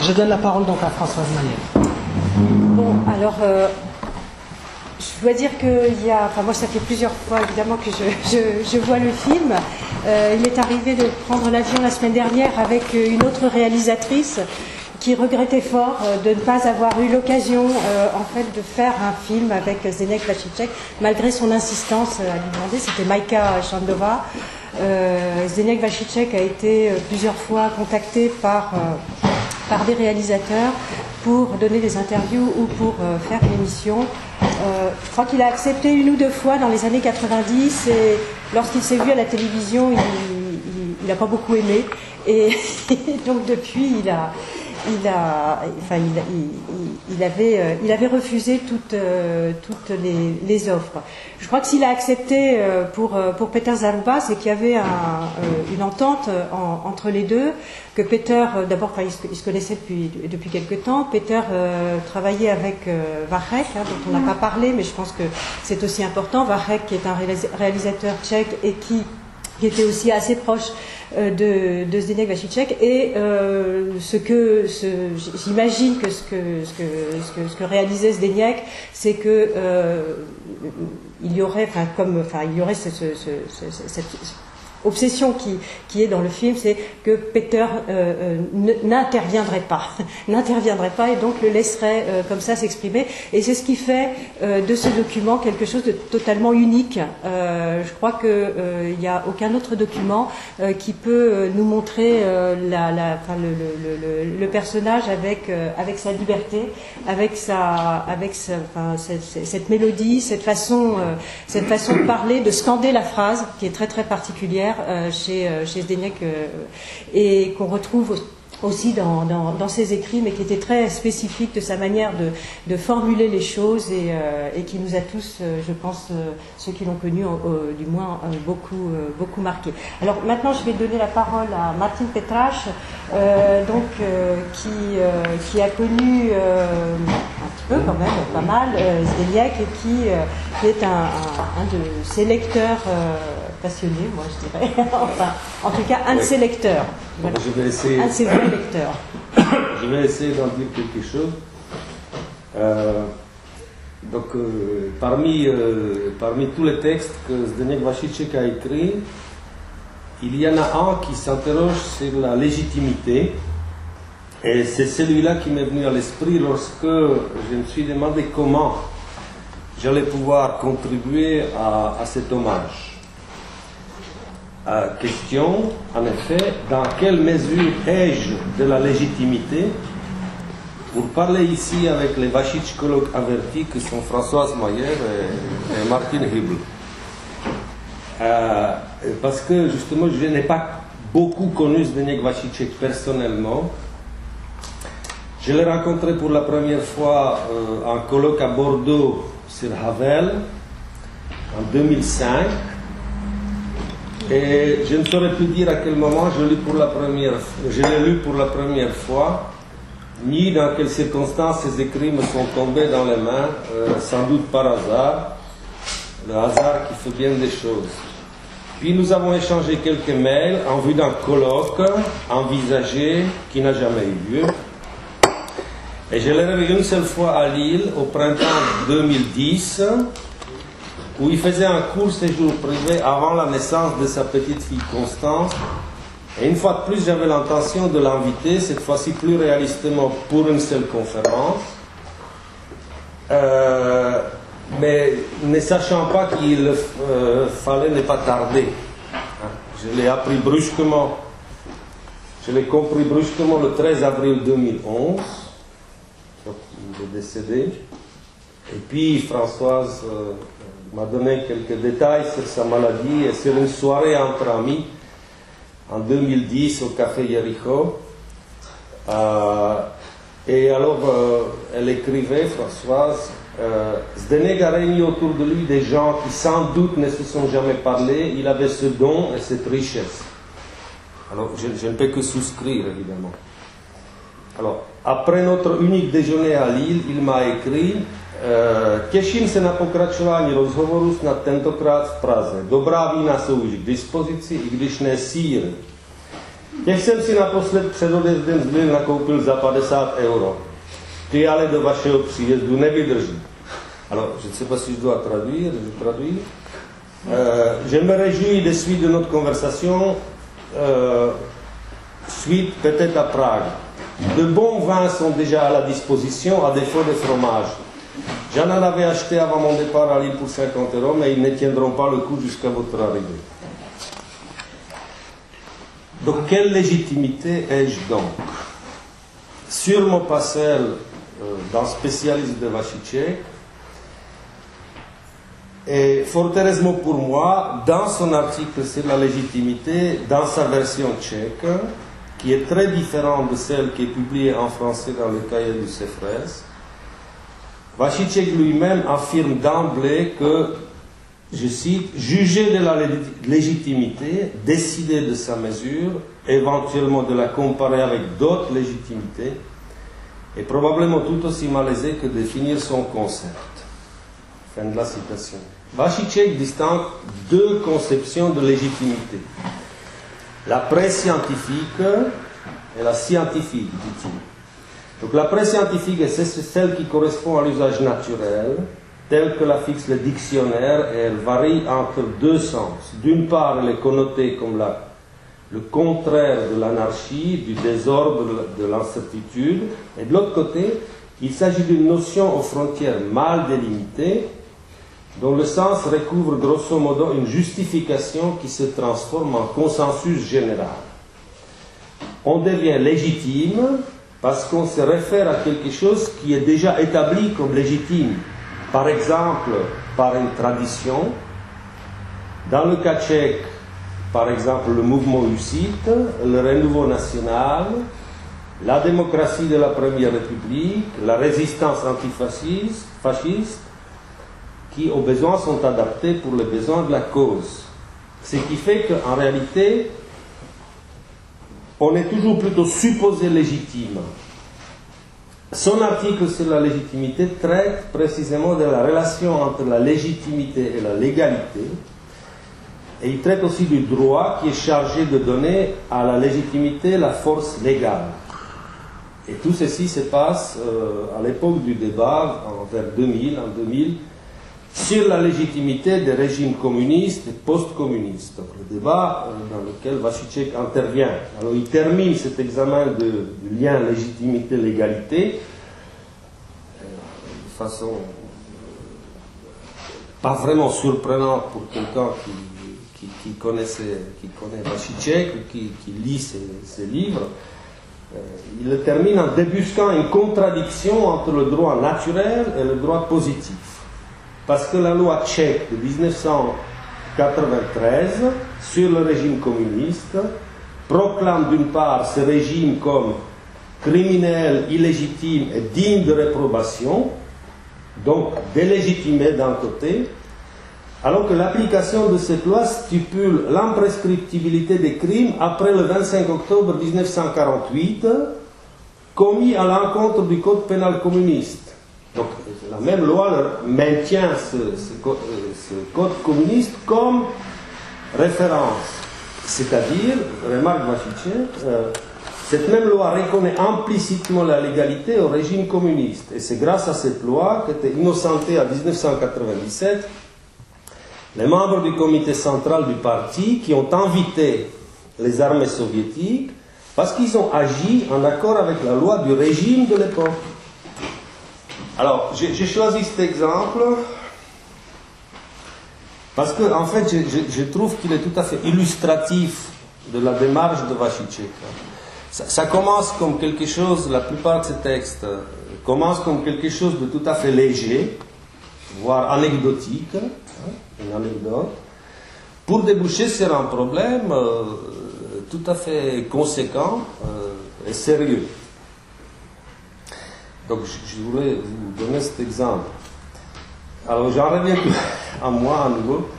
Je donne la parole donc à Françoise Maillet. Bon, alors, je dois dire qu'il y a... Enfin, moi, ça fait plusieurs fois, évidemment, que je vois le film. Il m'est arrivé de prendre l'avion la semaine dernière avec une autre réalisatrice qui regrettait fort de ne pas avoir eu l'occasion, en fait, de faire un film avec Zdeněk Vašiček, malgré son insistance à lui demander. C'était Majka Šandová. Zdeněk Vašiček a été plusieurs fois contacté par des réalisateurs pour donner des interviews ou pour faire une émission. Je crois qu'il a accepté une ou deux fois dans les années 90 et lorsqu'il s'est vu à la télévision, il n'a pas beaucoup aimé et donc depuis il avait refusé toutes les offres. Je crois que s'il a accepté pour Peter Zarubas, c'est qu'il y avait une entente entre les deux, que Peter, d'abord, ils se connaissaient depuis quelque temps. Peter travaillait avec Vácek, dont on n'a pas parlé, mais je pense que c'est aussi important. Vácek, qui est un réalisateur tchèque et qui était aussi assez proche de Zdeněk Vašiček, et j'imagine que ce que réalisait Zdeněk, c'est que il y aurait cette obsession qui est dans le film, c'est que Peter n'interviendrait pas, et donc le laisserait comme ça s'exprimer. Et c'est ce qui fait de ce document quelque chose de totalement unique. Je crois qu'il n'y a aucun autre document qui peut nous montrer le personnage avec sa liberté, avec cette mélodie, cette façon de parler, de scander la phrase, qui est très très particulière chez Zdeněk et qu'on retrouve aussi dans ses écrits, mais qui était très spécifique de sa manière de formuler les choses et qui nous a tous, je pense, ceux qui l'ont connu, du moins beaucoup marqué. Alors maintenant, je vais donner la parole à Martin Petraš, qui a connu un petit peu quand même, pas mal, Zdeněk, et qui est un de ses lecteurs passionnés, moi je dirais, enfin, en tout cas un de ses lecteurs. Voilà. Je vais essayer... Un de ses vrais lecteurs. Je vais essayer d'en dire quelque chose. Parmi tous les textes que Zdeněk Vašiček a écrits, il y en a un qui s'interroge sur la légitimité, et c'est celui-là qui m'est venu à l'esprit lorsque je me suis demandé comment j'allais pouvoir contribuer à cet hommage. Question, en effet, dans quelle mesure ai-je de la légitimité pour parler ici avec les vachichkologues avertis que sont Françoise Maillet et Martin Hübl. Parce que justement, je n'ai pas beaucoup connu Zdeněk Vašiček personnellement. Je l'ai rencontré pour la première fois en colloque à Bordeaux sur Havel en 2005. Et je ne saurais plus dire à quel moment je l'ai lu pour la première fois, ni dans quelles circonstances ces écrits me sont tombés dans les mains, sans doute par hasard, le hasard qui fait bien des choses. Puis nous avons échangé quelques mails en vue d'un colloque envisagé qui n'a jamais eu lieu. Et je l'ai revu une seule fois à Lille au printemps 2010, où il faisait un court séjour privé avant la naissance de sa petite fille Constance. Et une fois de plus, j'avais l'intention de l'inviter, cette fois-ci plus réalistement pour une seule conférence. Mais ne sachant pas qu'il fallait ne pas tarder. Je l'ai appris brusquement, je l'ai compris brusquement le 13 avril 2011, quand il est décédé. Et puis Françoise m'a donné quelques détails sur sa maladie et sur une soirée entre amis en 2010 au Café Jericho. Et alors, elle écrivait, Françoise, Zdeněk a réuni autour de lui des gens qui sans doute ne se sont jamais parlé. Il avait ce don et cette richesse. Alors, je ne peux que souscrire, évidemment. Alors, après notre unique déjeuner à Lille, il m'a écrit těším se na pokračování rozhovoru, snad tentokrát v Praze. Dobrá vína jsou už k dispozici, i když ne sýr. Těch jsem si naposled před odjezdem z Lille nakoupil za 50 €. Ty ale do vašeho příjezdu nevydrží. Alors, je ne sais pas si je dois traduire, je traduis. Je me réjouis des suites de notre conversation, suite peut-être à Prague. De bons vins sont déjà à la disposition, à défaut de fromage. J'en avais acheté avant mon départ à Lille pour 50 €, mais ils ne tiendront pas le coup jusqu'à votre arrivée. Donc, quelle légitimité ai-je donc? Sur mon passel d'un spécialiste de Vašiček, et fort heureusement pour moi, dans son article sur la légitimité, dans sa version tchèque, qui est très différente de celle qui est publiée en français dans le cahier du CEFRES, Vašiček lui-même affirme d'emblée que, je cite, juger de la légitimité, décider de sa mesure, éventuellement de la comparer avec d'autres légitimités, est probablement tout aussi malaisé que définir son concept. Fin de la citation. Vašiček distingue deux conceptions de légitimité. La pré-scientifique et la scientifique, dit-il. Donc la pré-scientifique, c'est celle qui correspond à l'usage naturel, tel que la fixe le dictionnaire, et elle varie entre deux sens. D'une part, elle est connotée comme le contraire de l'anarchie, du désordre, de l'incertitude, et de l'autre côté, il s'agit d'une notion aux frontières mal délimitées, dont le sens recouvre grosso modo une justification qui se transforme en consensus général. On devient légitime parce qu'on se réfère à quelque chose qui est déjà établi comme légitime. Par exemple, par une tradition. Dans le cas tchèque, par exemple, le mouvement hussite, le renouveau national, la démocratie de la Première République, la résistance antifasciste, qui aux besoins sont adaptés pour les besoins de la cause. Ce qui fait qu'en réalité, on est toujours plutôt supposé légitime. Son article sur la légitimité traite précisément de la relation entre la légitimité et la légalité, et il traite aussi du droit qui est chargé de donner à la légitimité la force légale. Et tout ceci se passe à l'époque du débat, vers 2000, en 2000, sur la légitimité des régimes communistes et post-communistes. Donc le débat dans lequel Vašiček intervient. Alors il termine cet examen du lien légitimité-légalité de façon pas vraiment surprenante pour quelqu'un qui connaît Vašiček ou qui lit ses livres. Il le termine en débusquant une contradiction entre le droit naturel et le droit positif. Parce que la loi tchèque de 1993 sur le régime communiste proclame d'une part ce régime comme criminel, illégitime et digne de réprobation, donc délégitimé d'un côté, alors que l'application de cette loi stipule l'imprescriptibilité des crimes après le 25 octobre 1948 commis à l'encontre du code pénal communiste. Donc la même loi maintient ce code communiste comme référence. C'est-à-dire, remarque Vašiček, cette même loi reconnaît implicitement la légalité au régime communiste. Et c'est grâce à cette loi qu'était innocentée en 1997 les membres du comité central du parti qui ont invité les armées soviétiques parce qu'ils ont agi en accord avec la loi du régime de l'époque. Alors, j'ai choisi cet exemple parce que, en fait, je trouve qu'il est tout à fait illustratif de la démarche de Vašiček. Ça commence comme quelque chose, la plupart de ces textes commencent comme quelque chose de tout à fait léger, voire anecdotique, une anecdote, pour déboucher sur un problème tout à fait conséquent et sérieux. Donc, je voulais vous donner cet exemple. Alors, j'en reviens à moi à nouveau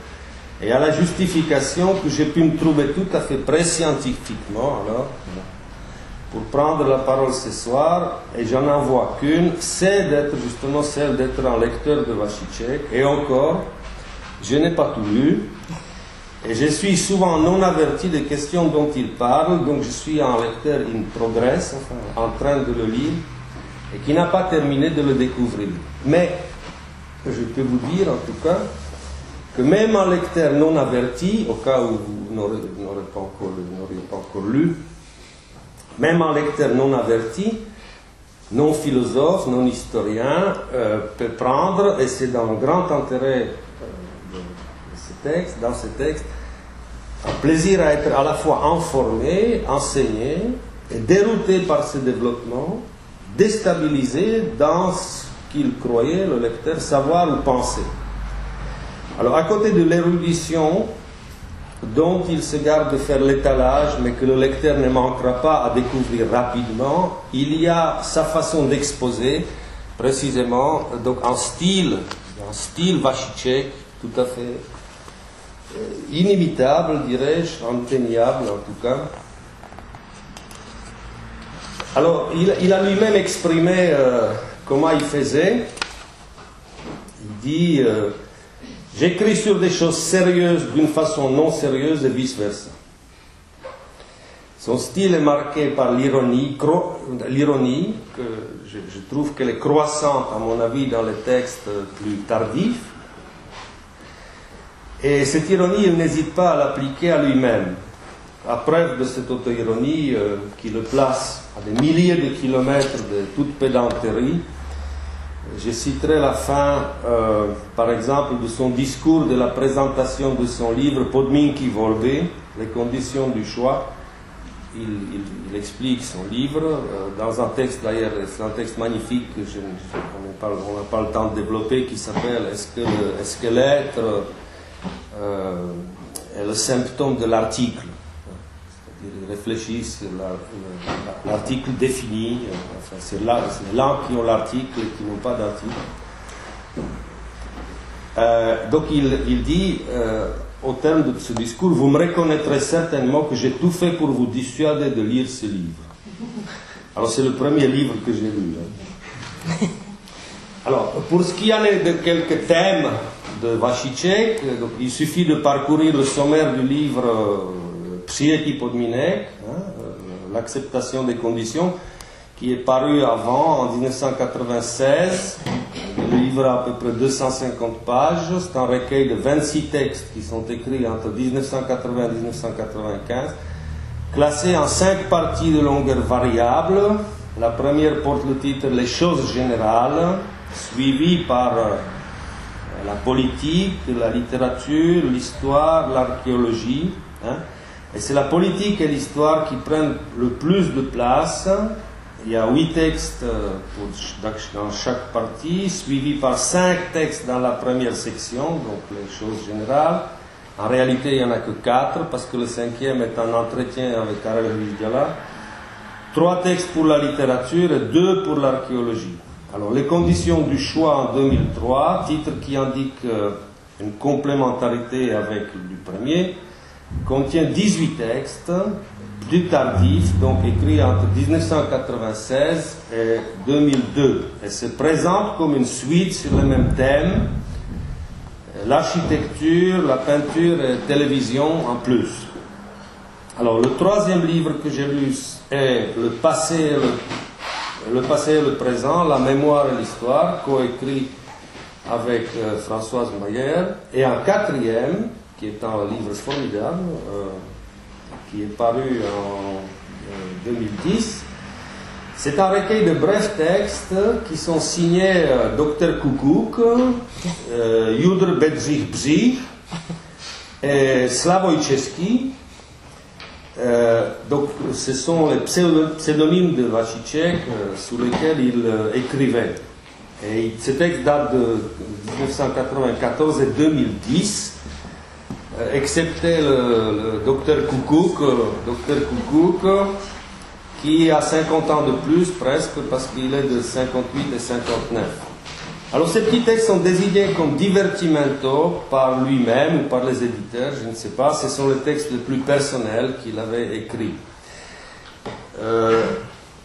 et à la justification que j'ai pu me trouver tout à fait pré-scientifiquement, alors, pour prendre la parole ce soir, et j'en envoie qu'une, c'est d'être justement celle d'être un lecteur de Vašiček, et encore, je n'ai pas tout lu, Et je suis souvent non averti des questions dont il parle, donc je suis un lecteur in progress, enfin, en train de le lire, et qui n'a pas terminé de le découvrir. Mais je peux vous dire en tout cas que même un lecteur non averti, au cas où vous n'auriez pas encore lu, même un lecteur non averti, non philosophe, non historien, peut prendre, et c'est dans le grand intérêt dans ce texte, un plaisir à être à la fois informé, enseigné, et dérouté par ce développement, déstabilisé dans ce qu'il croyait, le lecteur, savoir ou penser. Alors, à côté de l'érudition, dont il se garde de faire l'étalage, mais que le lecteur ne manquera pas à découvrir rapidement, il y a sa façon d'exposer, précisément, donc un style Vashicek, tout à fait inimitable, dirais-je, indéniable en tout cas. Alors, il a lui-même exprimé comment il faisait. Il dit j'écris sur des choses sérieuses d'une façon non sérieuse et vice-versa. Son style est marqué par l'ironie, que je trouve qu'elle est croissante, à mon avis, dans les textes plus tardifs. Et cette ironie, il n'hésite pas à l'appliquer à lui-même. À preuve de cette auto-ironie qui le place à des milliers de kilomètres de toute pédanterie, je citerai la fin, par exemple, de son discours de la présentation de son livre Podmínky volby, les conditions du choix. Il explique son livre dans un texte, d'ailleurs, c'est un texte magnifique que on n'a pas le temps de développer, qui s'appelle Est-ce que l'être est le symptôme de l'article? C'est-à-dire, il réfléchit sur l'article défini, enfin, c'est les langues qui ont l'article et qui n'ont pas d'article. Donc il dit, au terme de ce discours, vous me reconnaîtrez certainement que j'ai tout fait pour vous dissuader de lire ce livre. Alors c'est le premier livre que j'ai lu. Alors, pour ce qui en est de quelques thèmes de Vashicek, il suffit de parcourir le sommaire du livre Przyjęcie Podminek, l'acceptation des conditions, qui est paru avant, en 1996. Le livre a à peu près 250 pages. C'est un recueil de 26 textes qui sont écrits entre 1980 et 1995, classés en 5 parties de longueur variable. La première porte le titre « Les choses générales », suivie par la politique, la littérature, l'histoire, l'archéologie. Et c'est la politique et l'histoire qui prennent le plus de place. Il y a 8 textes dans chaque partie, suivis par 5 textes dans la première section, donc les choses générales. En réalité, il n'y en a que 4, parce que le 5e est un entretien avec Karel Hvizdala. 3 textes pour la littérature et 2 pour l'archéologie. Alors, les conditions du choix en 2003, titre qui indique une complémentarité avec du premier, contient 18 textes, plus tardifs, donc écrits entre 1996 et 2002, et se présente comme une suite sur le même thème, l'architecture, la peinture et la télévision en plus. Alors, le troisième livre que j'ai lu est Le passé et le présent, la mémoire et l'histoire, coécrit avec Françoise Mayer, et un quatrième, qui est un livre formidable, qui est paru en 2010. C'est un recueil de brefs textes qui sont signés Dr Kukouk, Judr Bedřich Břich et Slavoj Český. Donc, ce sont les pseudonymes de Vashicek sous lesquels il écrivait. Et ce texte date de 1994 et 2010, excepté le docteur Kukouk, qui a 50 ans de plus presque, parce qu'il est de 58 et 59. Alors ces petits textes sont désignés comme divertimento par lui-même ou par les éditeurs, je ne sais pas, ce sont les textes les plus personnels qu'il avait écrits.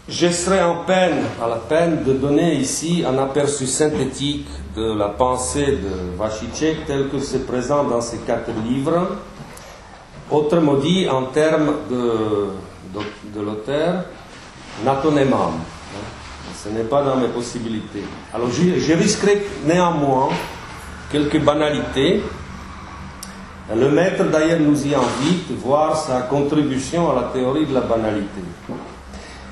Je serai à la peine de donner ici un aperçu synthétique de la pensée de Vashicek telle que se présente dans ces 4 livres. autrement dit, en termes de l'auteur, natonemam. Ce n'est pas dans mes possibilités. Alors je risquerai néanmoins quelques banalités. Le maître d'ailleurs nous y invite, voir sa contribution à la théorie de la banalité.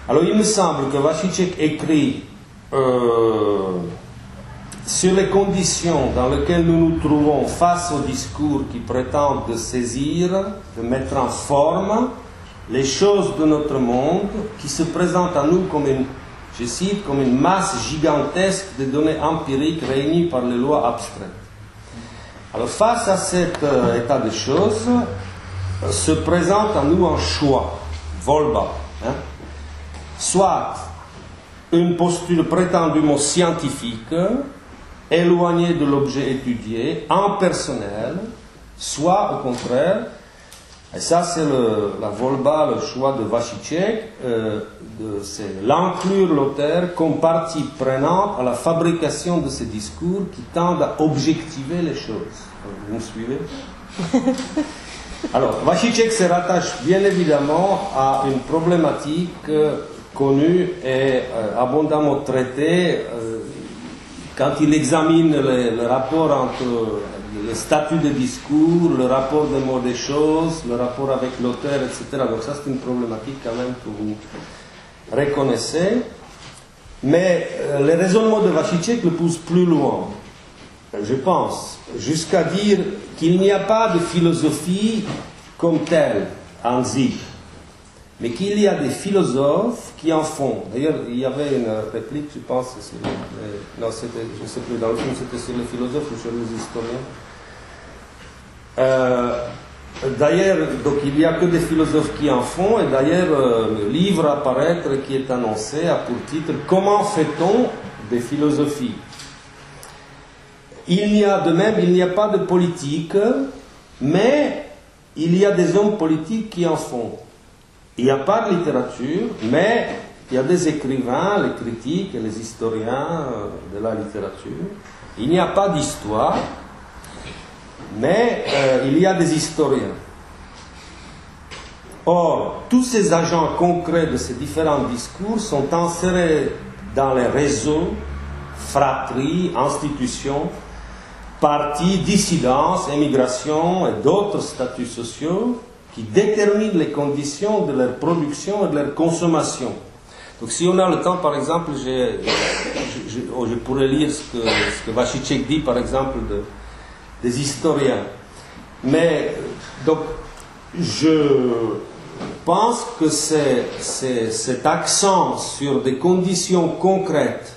Alors il me semble que Vashíček écrit sur les conditions dans lesquelles nous nous trouvons face aux discours qui prétendent de saisir, de mettre en forme les choses de notre monde qui se présentent à nous comme une, je cite, comme une masse gigantesque de données empiriques réunies par les lois abstraites. Alors face à cet état de choses, se présente à nous un choix, volba, soit une posture prétendument scientifique, éloignée de l'objet étudié, impersonnel, soit au contraire, et ça c'est la volba, le choix de Vashíček, c'est l'inclure l'auteur comme partie prenante à la fabrication de ces discours qui tendent à objectiver les choses. Vous me suivez? Alors, Vashíček se rattache bien évidemment à une problématique connue et abondamment traitée quand il examine le rapport entre le statut de discours, le rapport des mots des choses, le rapport avec l'auteur, etc. Donc ça c'est une problématique quand même que vous reconnaissez. Mais le raisonnement de Vashíček le pousse plus loin, je pense, jusqu'à dire qu'il n'y a pas de philosophie comme telle en zich, mais qu'il y a des philosophes qui en font. D'ailleurs, il y avait une réplique, je pense, non, c'était, je ne sais plus, dans le film, c'était sur les philosophes ou sur les historiens. D'ailleurs, donc il n'y a que des philosophes qui en font, et d'ailleurs, le livre à paraître qui est annoncé a pour titre « Comment fait-on des philosophies ?» Il n'y a de même, il n'y a pas de politique, mais il y a des hommes politiques qui en font. Il n'y a pas de littérature, mais il y a des écrivains, les critiques et les historiens de la littérature. Il n'y a pas d'histoire, mais il y a des historiens. Or, tous ces agents concrets de ces différents discours sont insérés dans les réseaux, fratries, institutions, partis, dissidences, émigrations et d'autres statuts sociaux qui déterminent les conditions de leur production et de leur consommation. Donc si on a le temps, par exemple, je pourrais lire ce que Vashíček dit, par exemple, des historiens. Mais, donc, je pense que cet accent sur des conditions concrètes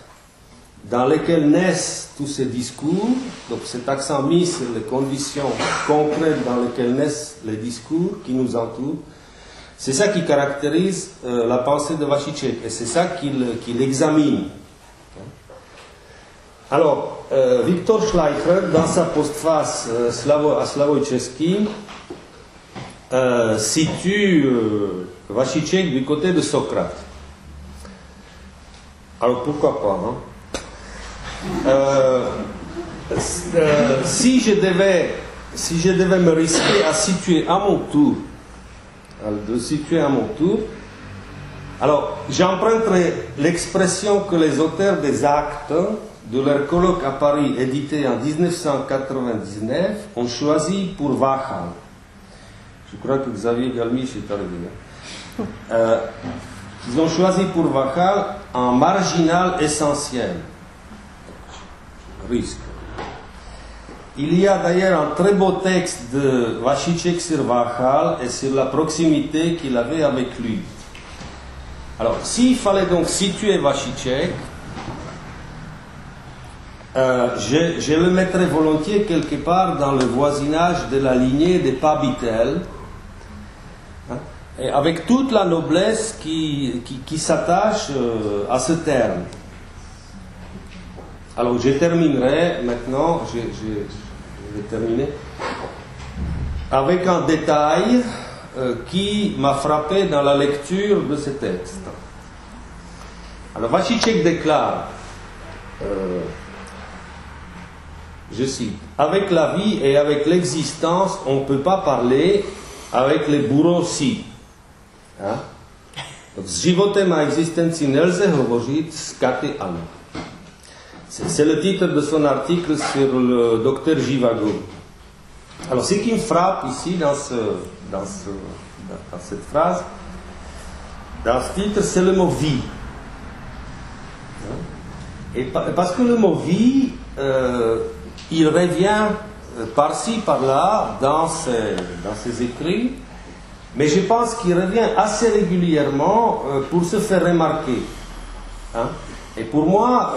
dans lesquelles naissent tous ces discours, donc cet accent mis sur les conditions concrètes dans lesquelles naissent les discours qui nous entourent, c'est ça qui caractérise la pensée de Vashíček, et c'est ça qu'il examine. Alors, Viktor Schleicher, dans sa postface à Slavoj Český, situe Vashíček du côté de Socrate. Alors, pourquoi pas, hein? Si je devais me risquer à situer à mon tour, alors j'emprunterai l'expression que les auteurs des actes de leur colloque à Paris, édité en 1999, ont choisi pour Váchal. Je crois que Xavier Galmiche est arrivé. Ils ont choisi pour Váchal un marginal essentiel. Risque. Il y a d'ailleurs un très beau texte de Vashíček sur Váchal et sur la proximité qu'il avait avec lui. Alors, s'il fallait donc situer Vashíček, je le mettrais volontiers quelque part dans le voisinage de la lignée des Pabitel, et avec toute la noblesse qui s'attache à ce terme. Alors je terminerai maintenant, je vais terminer, avec un détail qui m'a frappé dans la lecture de ce texte. Alors Vashíček déclare, je cite, « Avec la vie et avec l'existence, on ne peut pas parler, avec les bourreaux si. Hein? S životem a existencí nelze hovořit s katy ano. C'est le titre de son article sur le docteur Jivago. Alors, ce qui me frappe ici dans cette phrase, dans ce titre, c'est le mot vie. Et parce que le mot vie, il revient par-ci, par-là, dans ses écrits, mais je pense qu'il revient assez régulièrement pour se faire remarquer. Hein? Et pour moi,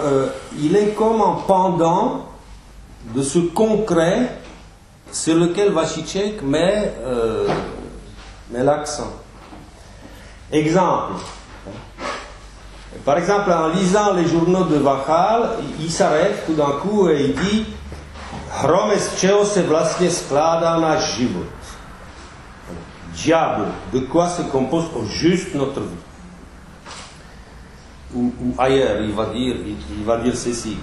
il est comme un pendant de ce concret sur lequel Vashíček met l'accent. Exemple. Par exemple, en lisant les journaux de Vachal, il s'arrête tout d'un coup et il dit Hrome, z čeho se vlastně skládá náš život. Diable, de quoi se compose au juste notre vie. Ou ailleurs, il va dire ceci.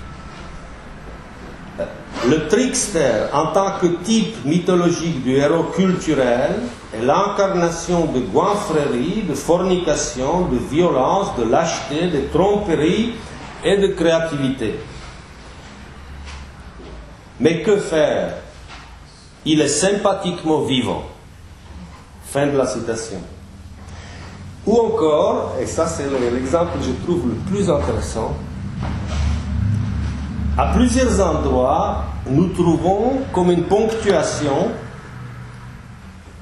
Le trickster, en tant que type mythologique du héros culturel, est l'incarnation de goinfrerie, de fornication, de violence, de lâcheté, de tromperie et de créativité. Mais que faire? Il est sympathiquement vivant. Fin de la citation. Ou encore, et ça c'est l'exemple que je trouve le plus intéressant, à plusieurs endroits, nous trouvons comme une ponctuation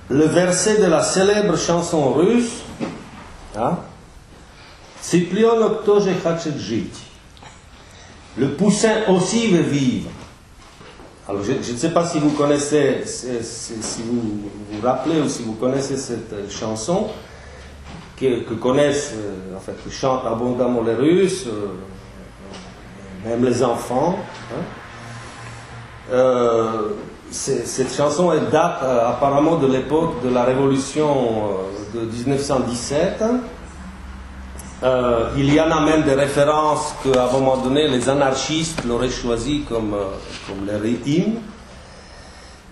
le verset de la célèbre chanson russe, hein, Cyprion тоже хочет жить. Le poussin aussi veut vivre. Alors je ne sais pas si vous connaissez, si vous vous rappelez ou si vous connaissez cette chanson que connaissent, en fait, que chantent abondamment les Russes, même les enfants. Hein. Cette chanson elle date apparemment de l'époque de la révolution de 1917. Il y en a même des références qu'à un moment donné les anarchistes l'auraient choisi comme leur hymne.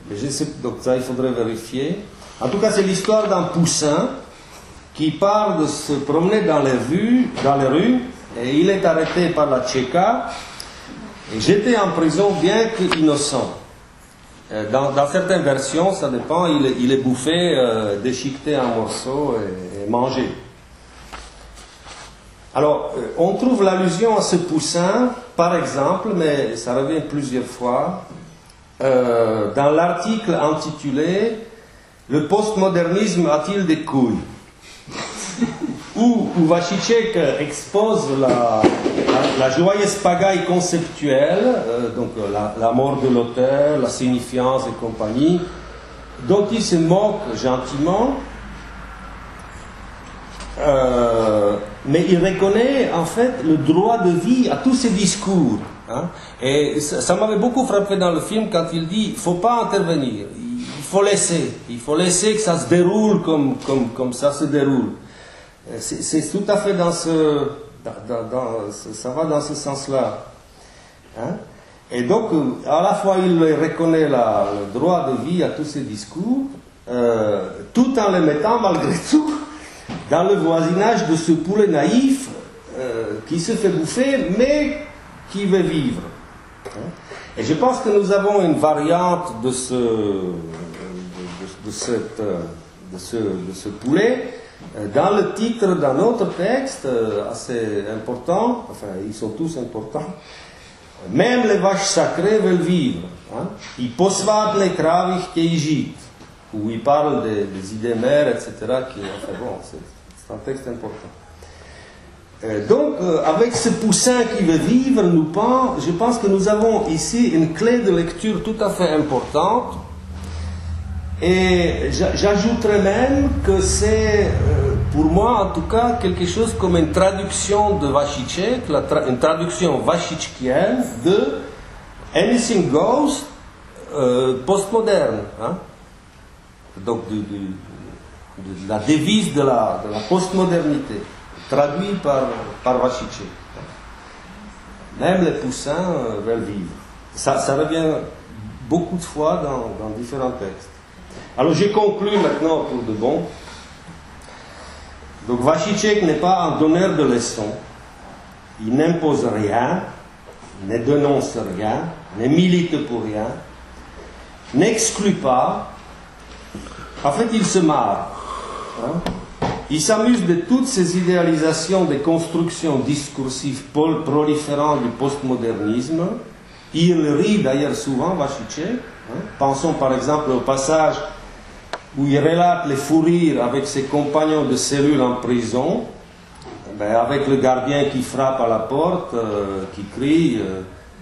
Mais je sais, donc ça il faudrait vérifier. En tout cas c'est l'histoire d'un poussin qui part de se promener dans les rues et il est arrêté par la Tchéka et jeté en prison bien qu'innocent. Dans certaines versions, ça dépend, il est bouffé, déchiqueté en morceaux et mangé. Alors, on trouve l'allusion à ce poussin, par exemple, mais ça revient plusieurs fois, dans l'article intitulé « Le postmodernisme a-t-il des couilles ?» où Vashíček expose la joyeuse pagaille conceptuelle, donc la mort de l'auteur, la signifiance et compagnie, dont il se moque gentiment, mais il reconnaît en fait le droit de vie à tous ces discours. Hein, et ça m'avait beaucoup frappé dans le film quand il dit il ne faut pas intervenir, il faut laisser que ça se déroule comme ça se déroule. C'est tout à fait ça va dans ce sens-là. Hein? Et donc, à la fois, il reconnaît le droit de vie à tous ces discours, tout en les mettant, malgré tout, dans le voisinage de ce poulet naïf qui se fait bouffer, mais qui veut vivre. Hein? Et je pense que nous avons une variante de ce poulet dans le titre d'un autre texte assez important, enfin ils sont tous importants, même les vaches sacrées veulent vivre. Hein? I posvátné krávy chtějí žít, où il parle des idées mères, etc. Enfin bon, c'est un texte important. Donc, avec ce poussin qui veut vivre, je pense que nous avons ici une clé de lecture tout à fait importante. Et j'ajouterais même que c'est, pour moi en tout cas, quelque chose comme une traduction de Vashíček, une traduction vashíčkienne de Anything Goes postmoderne. Hein? Donc de la devise de la postmodernité, traduit par Vashíček. Même les poussins veulent vivre. Ça revient beaucoup de fois dans différents textes. Alors je conclus maintenant pour de bon. Donc Vacicek n'est pas un donneur de leçons. Il n'impose rien, ne dénonce rien, ne milite pour rien, n'exclut pas. En fait, il se marre. Il s'amuse de toutes ces idéalisations des constructions discursives proliférant du postmodernisme. Il rit d'ailleurs souvent, Vacicek. Pensons par exemple au passage où il relate les fous rires avec ses compagnons de cellule en prison, avec le gardien qui frappe à la porte, qui crie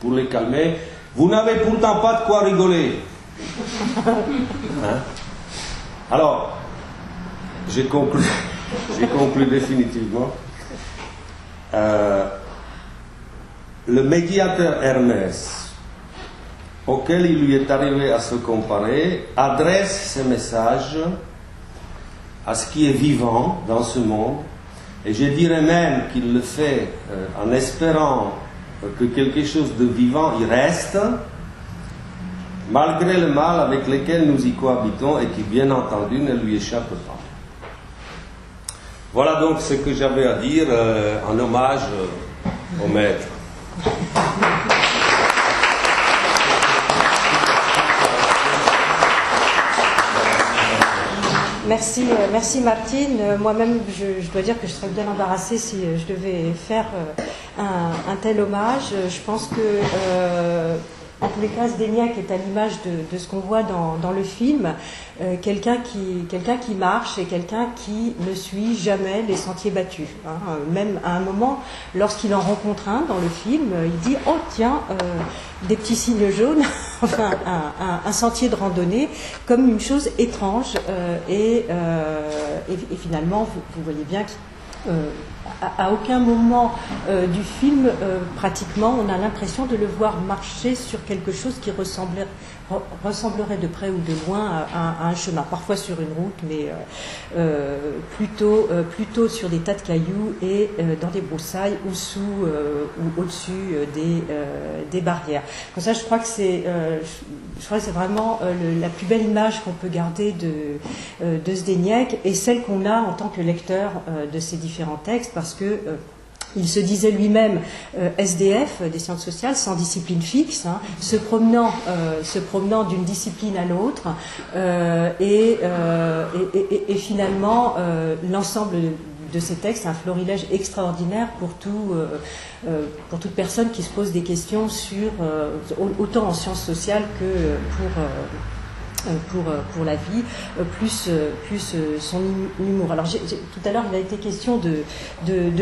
pour les calmer. Vous n'avez pourtant pas de quoi rigoler. Alors, j'ai conclu définitivement. Le médiateur Hermès, auquel il lui est arrivé à se comparer, adresse ses messages à ce qui est vivant dans ce monde, et je dirais même qu'il le fait en espérant que quelque chose de vivant y reste, malgré le mal avec lequel nous y cohabitons et qui, bien entendu, ne lui échappe pas. Voilà donc ce que j'avais à dire en hommage au maître. Merci Martine. Moi-même, je dois dire que je serais bien embarrassée si je devais faire un tel hommage. Je pense que, en tous les cas, Zdeněk est à l'image de ce qu'on voit dans le film. Quelqu'un qui marche et quelqu'un qui ne suit jamais les sentiers battus. Même à un moment, lorsqu'il en rencontre un dans le film, il dit « Oh tiens, des petits signes jaunes », enfin un sentier de randonnée, comme une chose étrange. Et finalement, vous voyez bien qu'à aucun moment du film, pratiquement, on a l'impression de le voir marcher sur quelque chose qui ressemblerait de près ou de loin à un chemin, parfois sur une route, mais plutôt sur des tas de cailloux et dans des broussailles ou au-dessus des barrières. Comme ça, je crois que c'est vraiment la plus belle image qu'on peut garder de Zdeněk et celle qu'on a en tant que lecteur de ces différents textes, parce que il se disait lui-même SDF, des sciences sociales, sans discipline fixe, se promenant d'une discipline à l'autre, et finalement l'ensemble de ces textes, un florilège extraordinaire pour toute personne qui se pose des questions autant en sciences sociales que pour la vie, plus son humour. Alors tout à l'heure il a été question de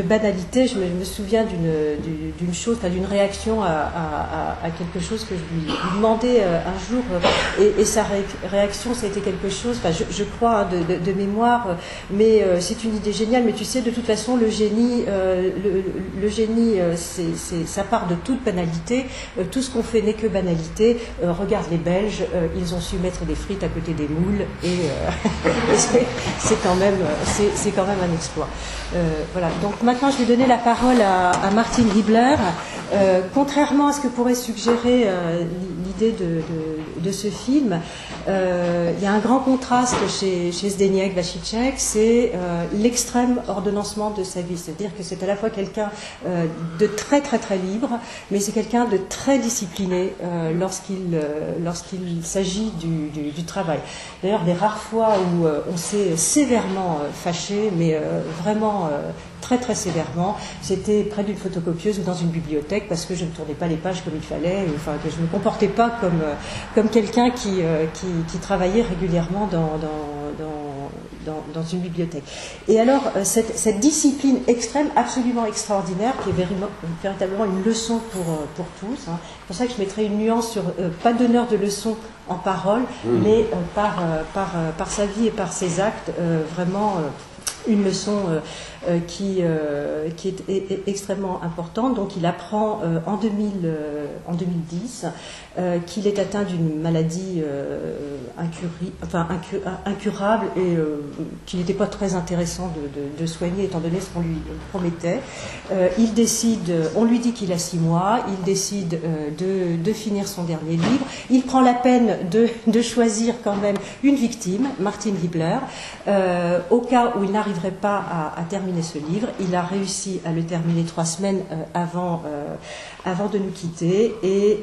banalité. Je me souviens d'une chose, d'une réaction à quelque chose que je lui demandais un jour, et sa réaction, ça a été quelque chose, je crois, de mémoire, mais c'est une idée géniale. Mais tu sais, de toute façon, le génie, ça part de toute banalité. Tout ce qu'on fait n'est que banalité. Regarde les Belges, ils ont su mettre des frites à côté des moules, et c'est quand même un exploit. Voilà. Donc maintenant, je vais donner la parole à Martine Hibler. Contrairement à ce que pourrait suggérer l'idée de ce film, il y a un grand contraste chez Zdeněk Vacicek, c'est l'extrême ordonnancement de sa vie. C'est-à-dire que c'est à la fois quelqu'un de très très très libre, mais c'est quelqu'un de très discipliné lorsqu'il s'agit du travail. D'ailleurs, les rares fois où on s'est sévèrement fâché, mais vraiment très très sévèrement, c'était près d'une photocopieuse ou dans une bibliothèque, parce que je ne tournais pas les pages comme il fallait, enfin que je ne me comportais pas comme quelqu'un qui travaillait régulièrement dans une bibliothèque. Et alors, cette discipline extrême, absolument extraordinaire, qui est véritablement une leçon pour tous. C'est pour ça que je mettrai une nuance sur pas donneur de leçons en parole, mais par sa vie et par ses actes, vraiment une leçon qui est extrêmement importante. Donc il apprend en 2010 qu'il est atteint d'une maladie incurable et qu'il n'était pas très intéressant de soigner étant donné ce qu'on lui promettait. Il décide, on lui dit qu'il a 6 mois, il décide de finir son dernier livre. Il prend la peine de choisir quand même une victime, Martin Hiebler, au cas où il n'arriverait pas à terminer ce livre. Il a réussi à le terminer 3 semaines avant de nous quitter, et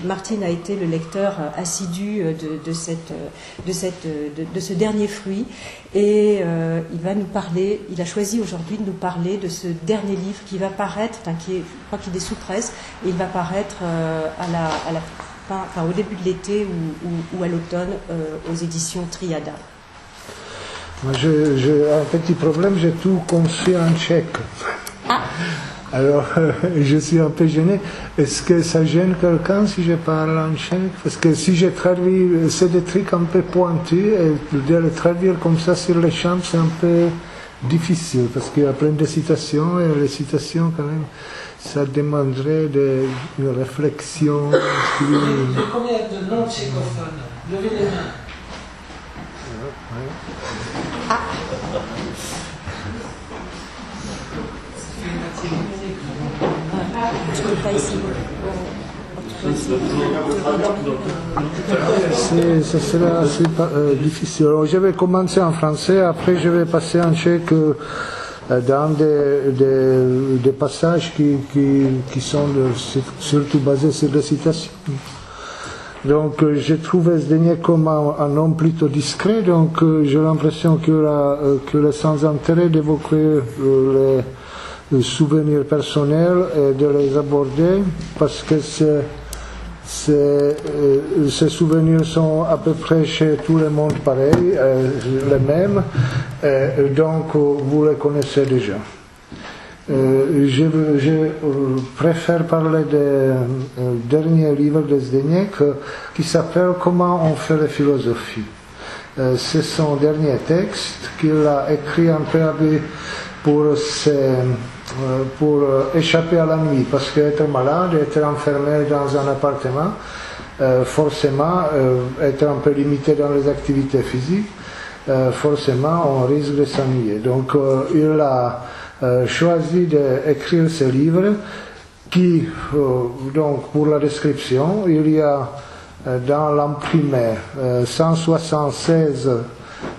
Martin a été le lecteur assidu de ce dernier fruit, et il va nous parler, il a choisi aujourd'hui de nous parler de ce dernier livre qui va paraître, je crois qu'il est sous presse, et il va paraître au début de l'été ou à l'automne aux éditions Triada. Moi, j'ai un petit problème, j'ai tout conçu en tchèque. Ah. Alors, je suis un peu gêné. Est-ce que ça gêne quelqu'un si je parle en tchèque? Parce que si je traduis, c'est des trucs un peu pointus, et de le traduire comme ça sur les champs, c'est un peu difficile, parce qu'il y a plein de citations, et les citations, quand même, ça demanderait une réflexion. Combien de non tchécophones? Levez les mains. Ah. Je ne peux pas ici. Ça sera assez difficile. Alors, je vais commencer en français, après je vais passer en tchèque dans des passages qui sont surtout basés sur des citations. Donc j'ai trouvé Zdeněk comme un homme plutôt discret, donc j'ai l'impression qu'il est sans intérêt d'évoquer les souvenirs personnels et de les aborder, parce que ces souvenirs sont à peu près chez tout le monde pareils, les mêmes, donc vous les connaissez déjà. Je préfère parler du dernier livre de Zdeněk qui s'appelle « Comment on fait la philosophie ». C'est son dernier texte qu'il a écrit un peu pour échapper à la nuit, parce qu'être malade, être enfermé dans un appartement, forcément, être un peu limité dans les activités physiques, forcément on risque de s'ennuyer. Donc il a choisi d'écrire ce livre qui, donc pour la description, il y a dans l'imprimé 176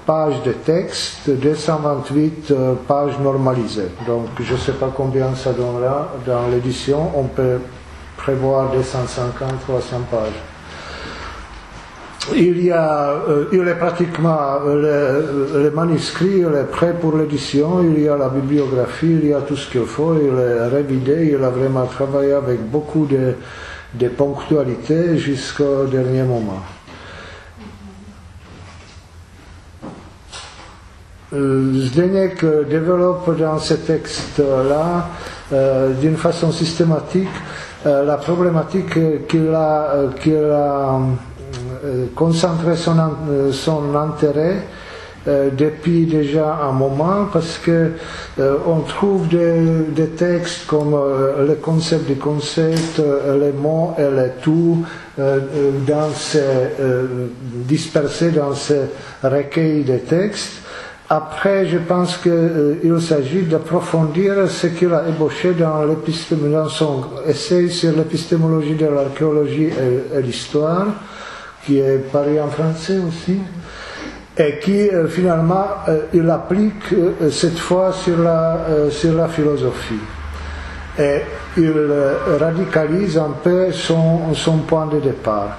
pages de texte, 228 pages normalisées. Donc je ne sais pas combien ça donne là. Dans l'édition, on peut prévoir 250, 300 pages. Il est pratiquement, le manuscrit il est prêt pour l'édition, il y a la bibliographie, il y a tout ce qu'il faut, il est révidé, il a vraiment travaillé avec beaucoup de ponctualité jusqu'au dernier moment. Zdeněk développe dans ce texte-là d'une façon systématique la problématique qu'il a concentré son intérêt depuis déjà un moment, parce que on trouve des textes comme le concept du concept, les mots et les tout dispersés dans ce recueil de textes. Après, je pense qu'il s'agit d'approfondir ce qu'il a ébauché dans son essai sur l'épistémologie de l'archéologie et l'histoire, qui est paru en français aussi, et qui finalement il applique cette fois sur la philosophie. Et il radicalise un peu son point de départ.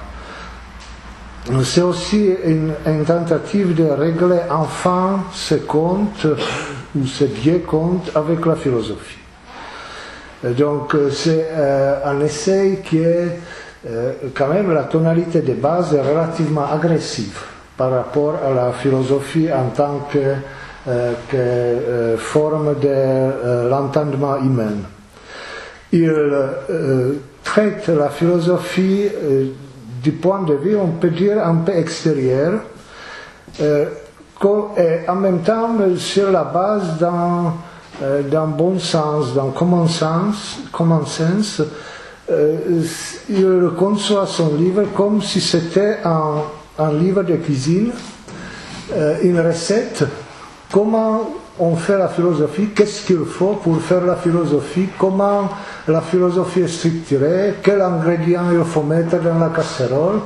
C'est aussi une tentative de régler enfin ce compte, ou ce vieux compte, avec la philosophie. Donc c'est un essai qui est quand même, la tonalité de base est relativement agressive par rapport à la philosophie en tant que forme de l'entendement humain. Il traite la philosophie du point de vue, on peut dire, un peu extérieur, et en même temps sur la base d'un bon sens, d'un common sense, il conçoit son livre comme si c'était un livre de cuisine, une recette, comment on fait la philosophie, qu'est-ce qu'il faut pour faire la philosophie, comment la philosophie est structurée, quels ingrédients il faut mettre dans la casserole,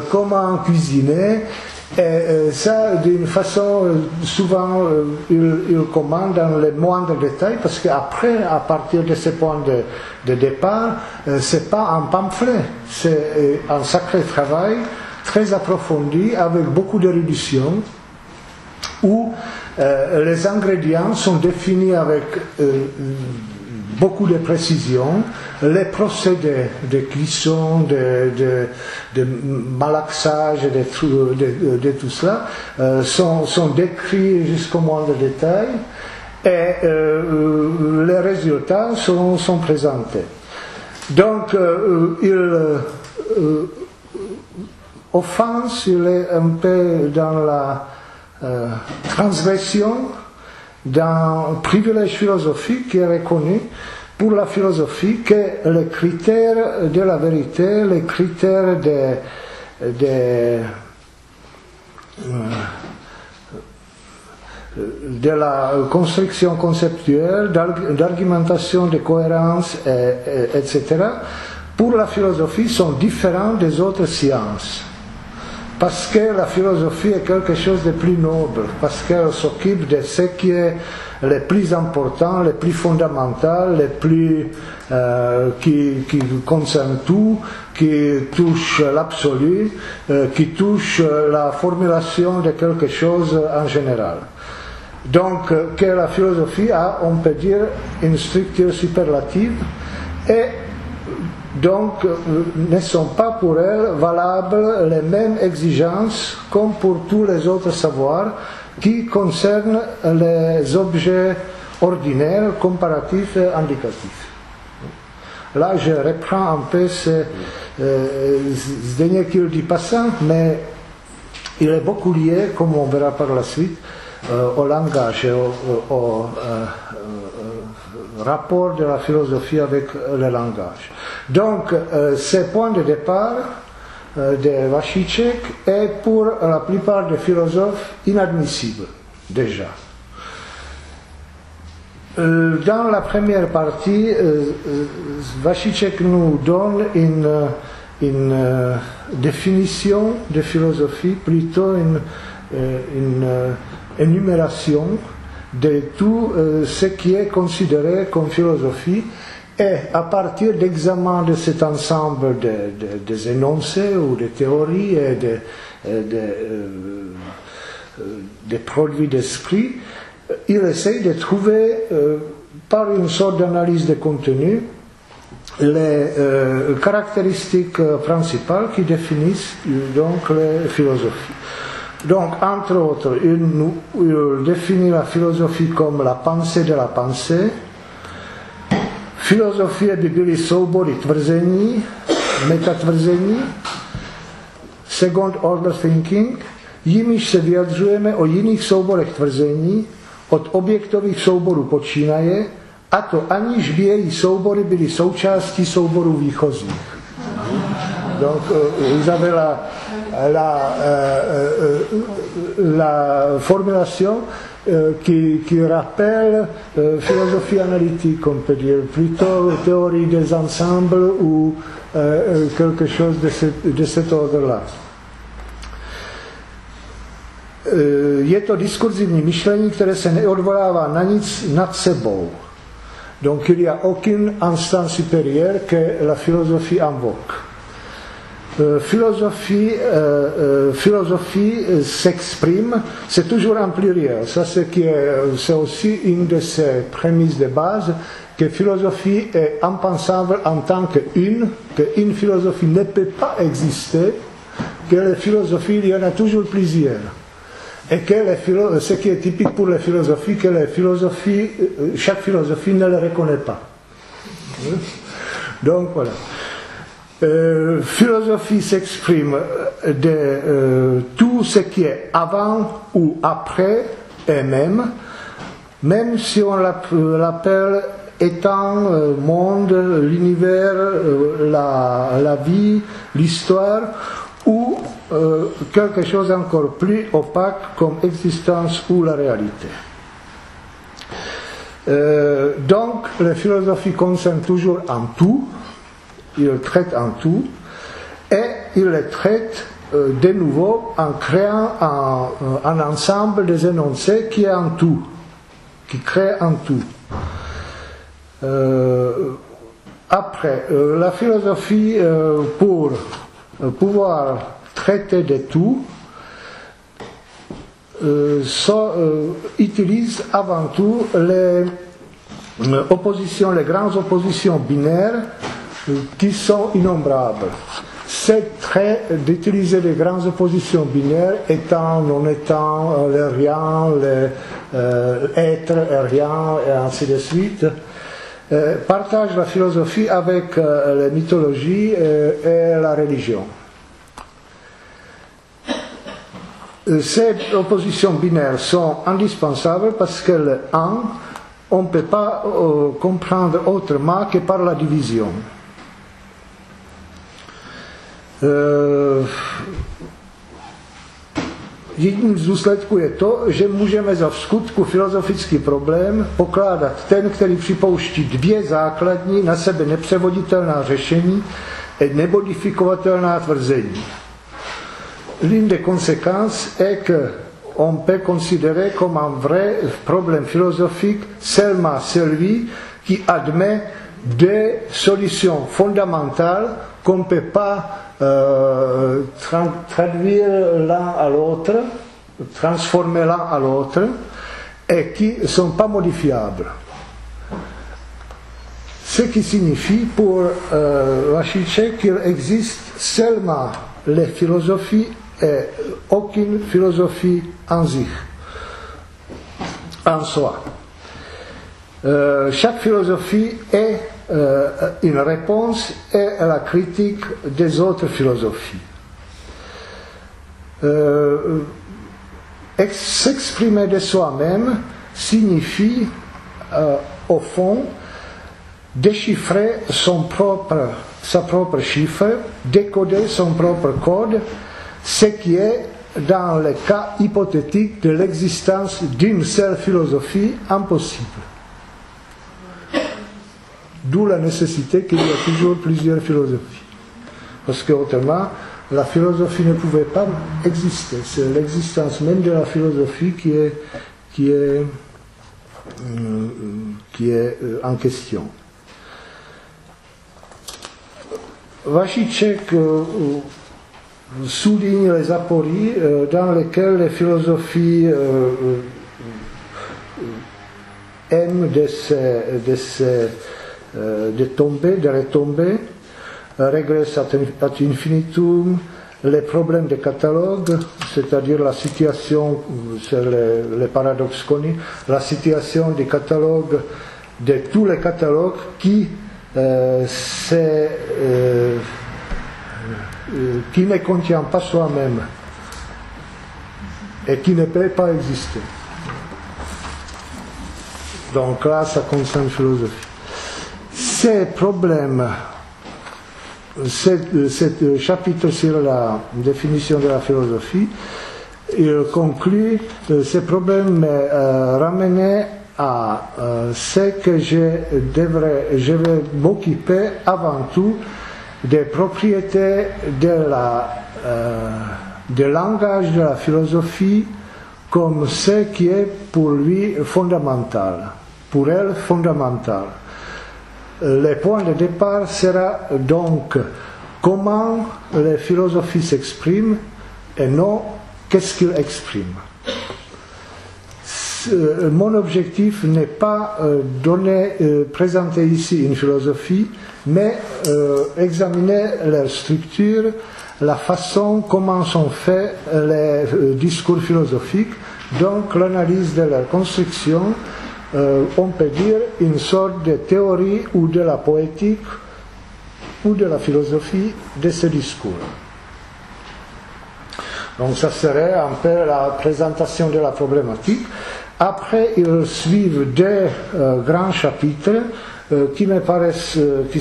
comment cuisiner. Et ça, d'une façon, souvent, il commande dans les moindres détails, parce qu'après, à partir de ce point de départ, c'est pas un pamphlet, c'est un sacré travail, très approfondi, avec beaucoup d'érudition, où les ingrédients sont définis avec beaucoup de précision, les procédés de cuisson, de malaxage, de tout cela sont décrits jusqu'au moindre détail et les résultats sont présentés. Donc, offense, il est un peu dans la transgression d'un privilège philosophique qui est reconnu pour la philosophie que les critères de la vérité, les critères de la construction conceptuelle, d'argumentation de cohérence, etc., pour la philosophie sont différents des autres sciences. Parce que la philosophie est quelque chose de plus noble, parce qu'elle s'occupe de ce qui est le plus important, le plus fondamental, le plus qui concerne tout, qui touche l'absolu, qui touche la formulation de quelque chose en général. Donc, que la philosophie a, on peut dire, une structure superlative et donc ne sont pas pour elle valables les mêmes exigences comme pour tous les autres savoirs qui concernent les objets ordinaires, comparatifs et indicatifs. Là, je reprends un peu ce dernier qu'il dit pas ça, mais il est beaucoup lié, comme on verra par la suite, au langage et au rapport de la philosophie avec le langage. Donc, ce point de départ de Vašiček est pour la plupart des philosophes inadmissible, déjà. Dans la première partie, Vašiček nous donne une définition de philosophie, plutôt une énumération de tout ce qui est considéré comme philosophie, et à partir d'examen de cet ensemble des énoncés ou des théories et des produits d'esprit, il essaye de trouver par une sorte d'analyse de contenu les caractéristiques principales qui définissent donc les philosophies. Donc, entre autres, il définit la philosophie comme la pensée de la pensée. Filozofie by byly soubory tvrzení, metatvrzení, second order thinking, jimiž se vyjadřujeme o jiných souborech tvrzení, od objektových souborů počínaje, a to aniž by její soubory byly součástí souborů výchozích. Donc, vous avez la formulation qui rappelle philosophie analytique, on peut dire, plutôt théorie des ensembles ou quelque chose de cet ordre-là. Je to diskurzivní myšlení, které se neodvolává na nic nad sebou. Donc il n'y a aucune instance supérieure que la philosophie invoque. Philosophie s'exprime, c'est toujours en pluriel. Ça, c'est aussi une de ses prémices de base, que philosophie est impensable en tant qu'une philosophie ne peut pas exister, que les philosophies, il y en a toujours plusieurs. Et que ce qui est typique pour les philosophies, que les philosophies, chaque philosophie ne les reconnaît pas. Donc voilà. Philosophie s'exprime de tout tout ce qui est avant ou après est même si on l'appelle étant, monde, l'univers, la vie, l'histoire, ou quelque chose encore plus opaque comme existence ou la réalité. Donc, la philosophie concerne toujours en tout, il traite en tout, et il les traite de nouveau en créant un ensemble des énoncés qui est en tout, qui crée en tout. Après, la philosophie, pour pouvoir traiter de tout, utilise avant tout les grandes oppositions binaires qui sont innombrables. C'est trait d'utiliser les grandes oppositions binaires, étant, non étant, le rien, être et rien, et ainsi de suite, partage la philosophie avec la mythologie et la religion. Ces oppositions binaires sont indispensables parce que le un, on ne peut pas comprendre autrement que par la division. Jedním z důsledků je to, že můžeme za v skutku filozofický problém pokládat ten, který připouští dvě základní, na sebe nepřevoditelná řešení a nemodifikovatelná tvrzení. L'une des conséquences est qu'on peut considérer comme un vrai problème philosophique seulement celui qui admet des solutions fondamentales qu'on ne peut pas traduire l'un à l'autre, transformer l'un à l'autre, et qui ne sont pas modifiables. Ce qui signifie pour Vasicek qu'il existe seulement les philosophies et aucune philosophie en sich, en soi. Chaque philosophie est une réponse et la critique des autres philosophies. S'exprimer de soi-même signifie, au fond, déchiffrer sa propre chiffre, décoder son propre code, ce qui est, dans le cas hypothétique de l'existence d'une seule philosophie, impossible. D'où la nécessité qu'il y ait toujours plusieurs philosophies. Parce qu'autrement, la philosophie ne pouvait pas exister. C'est l'existence même de la philosophie qui est en question. Vasicek souligne les apories dans lesquelles les philosophies aiment de retomber, regress ad infinitum, les problèmes de catalogue, c'est-à-dire la situation, c'est le paradoxe connu, la situation du catalogue, de tous les catalogues qui ne contient pas soi-même et qui ne peut pas exister. Donc là, ça concerne la philosophie. Ces problèmes, ce chapitre sur la définition de la philosophie, il conclut ces problèmes me ramener à ce que je vais m'occuper avant tout des propriétés du langage de la philosophie comme ce qui est pour lui fondamental, pour elle fondamental. Le point de départ sera donc comment les philosophies s'expriment et non qu'est-ce qu'ils expriment. Mon objectif n'est pas présenter ici une philosophie, mais examiner leur structure, la façon comment sont faits les discours philosophiques, donc l'analyse de leur construction, on peut dire une sorte de théorie ou de la poétique ou de la philosophie de ce discours. Donc ça serait un peu la présentation de la problématique. Après, ils suivent des grands chapitres qui me paraissent, qui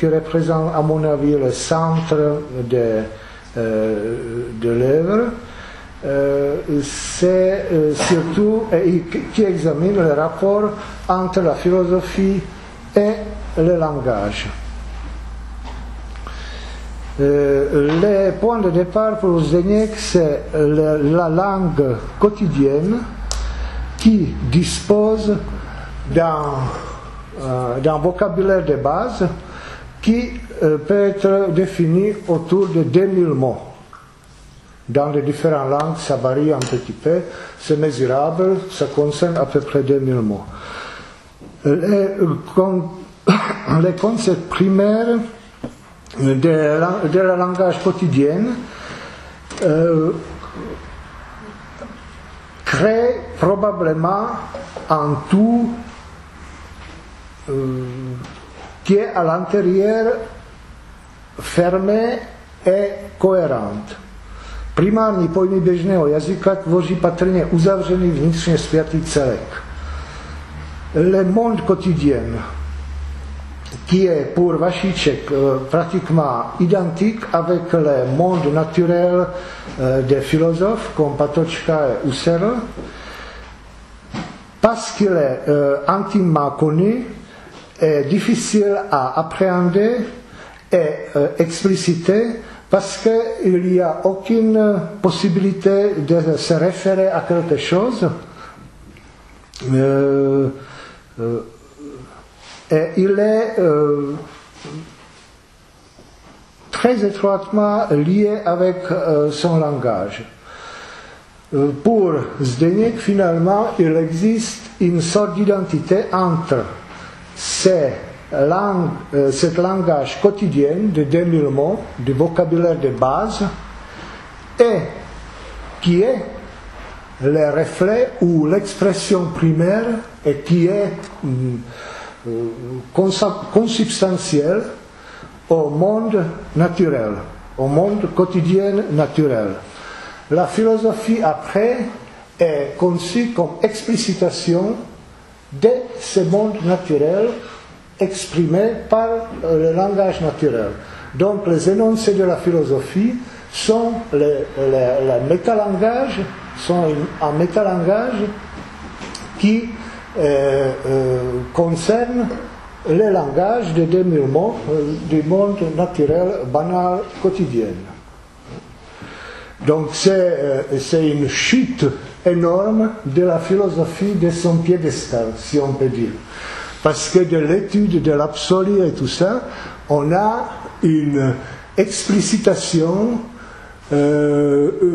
représentent à mon avis le centre de l'œuvre. C'est surtout qui examine le rapport entre la philosophie et le langage. Le point de départ pour Zdeněk, c'est la langue quotidienne qui dispose d'un vocabulaire de base qui peut être défini autour de 2000 mots. Dans les différentes langues, ça varie un petit peu, c'est mesurable, ça concerne à peu près 2000 mots. Les concepts primaires de la langage quotidien créent probablement un tout qui est à l'intérieur fermé et cohérent. Primární pojmy běžného jazyka tvoří patrně uzavřený vnitřně spjatý celek. Le monde quotidien, qui est pour Vašíček pratiquement identique avec le monde naturel des philosophes comme Patočka et Husserl, parce qu'il est intimement connu, est difficile à appréhender et expliciter, parce qu'il n'y a aucune possibilité de se référer à quelque chose. Et il est très étroitement lié avec son langage. Pour Zdeněk, finalement, il existe une sorte d'identité entre cet langage quotidien de 2000 mots, du vocabulaire de base, et qui est le reflet ou l'expression primaire et qui est consubstantiel au monde naturel, au monde quotidien naturel. La philosophie, après, est conçue comme explicitation de ce monde naturel exprimé par le langage naturel. Donc les énoncés de la philosophie sont le métalangage, sont un métalangage qui concerne le langage de 2000 mots du monde naturel banal quotidien. Donc c'est une chute énorme de la philosophie de son piédestal, si on peut dire. Parce que de l'étude de l'absolu et tout ça, on a une explicitation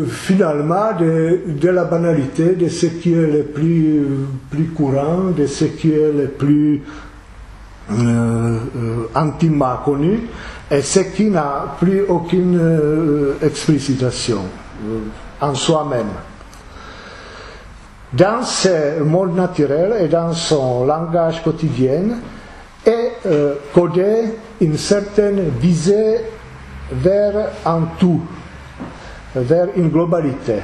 finalement de la banalité, de ce qui est le plus courant, de ce qui est le plus intimement connu, et ce qui n'a plus aucune explicitation en soi-même. Dans ce monde naturel et dans son langage quotidien est codée une certaine visée vers un tout, vers une globalité.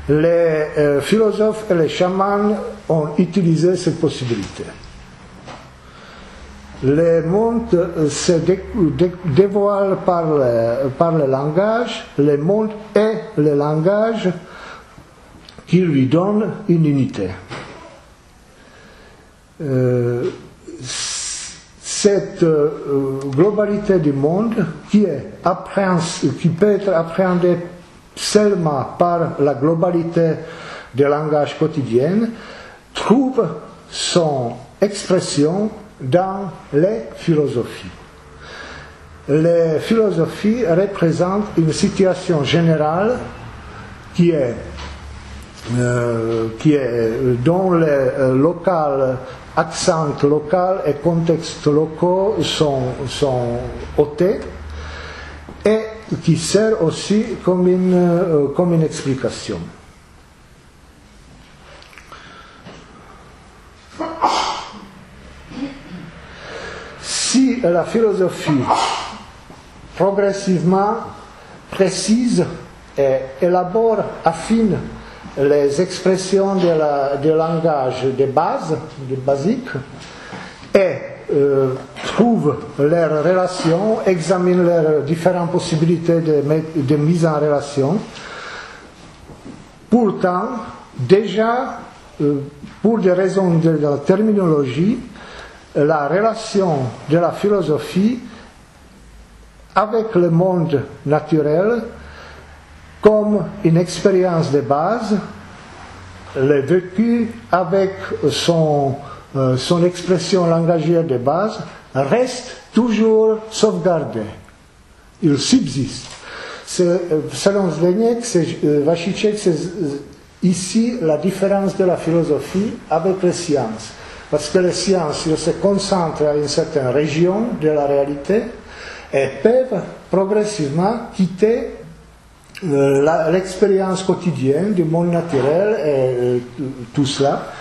Les philosophes et les chamans ont utilisé cette possibilité. Le monde se dévoile par le langage, le monde est le langage qui lui donne une unité. Cette globalité du monde qui peut être appréhendée seulement par la globalité du langage quotidien trouve son expression dans les philosophies. Les philosophies représentent une situation générale qui est dont les accents locaux et contextes locaux sont ôtés et qui sert aussi comme une explication. Si la philosophie progressivement précise et élabore, affine les expressions de langage de base, de basique, et trouve leurs relations, examine leurs différentes possibilités de mise en relation. Pourtant, déjà, pour des raisons de la terminologie, la relation de la philosophie avec le monde naturel comme une expérience de base, le vécu avec son expression langagière de base reste toujours sauvegardé. Il subsiste. Selon Vašiček, c'est ici la différence de la philosophie avec les sciences. Parce que les sciences se concentrent à une certaine région de la réalité et peuvent progressivement quitter l'expérience quotidienne du monde naturel et tout cela,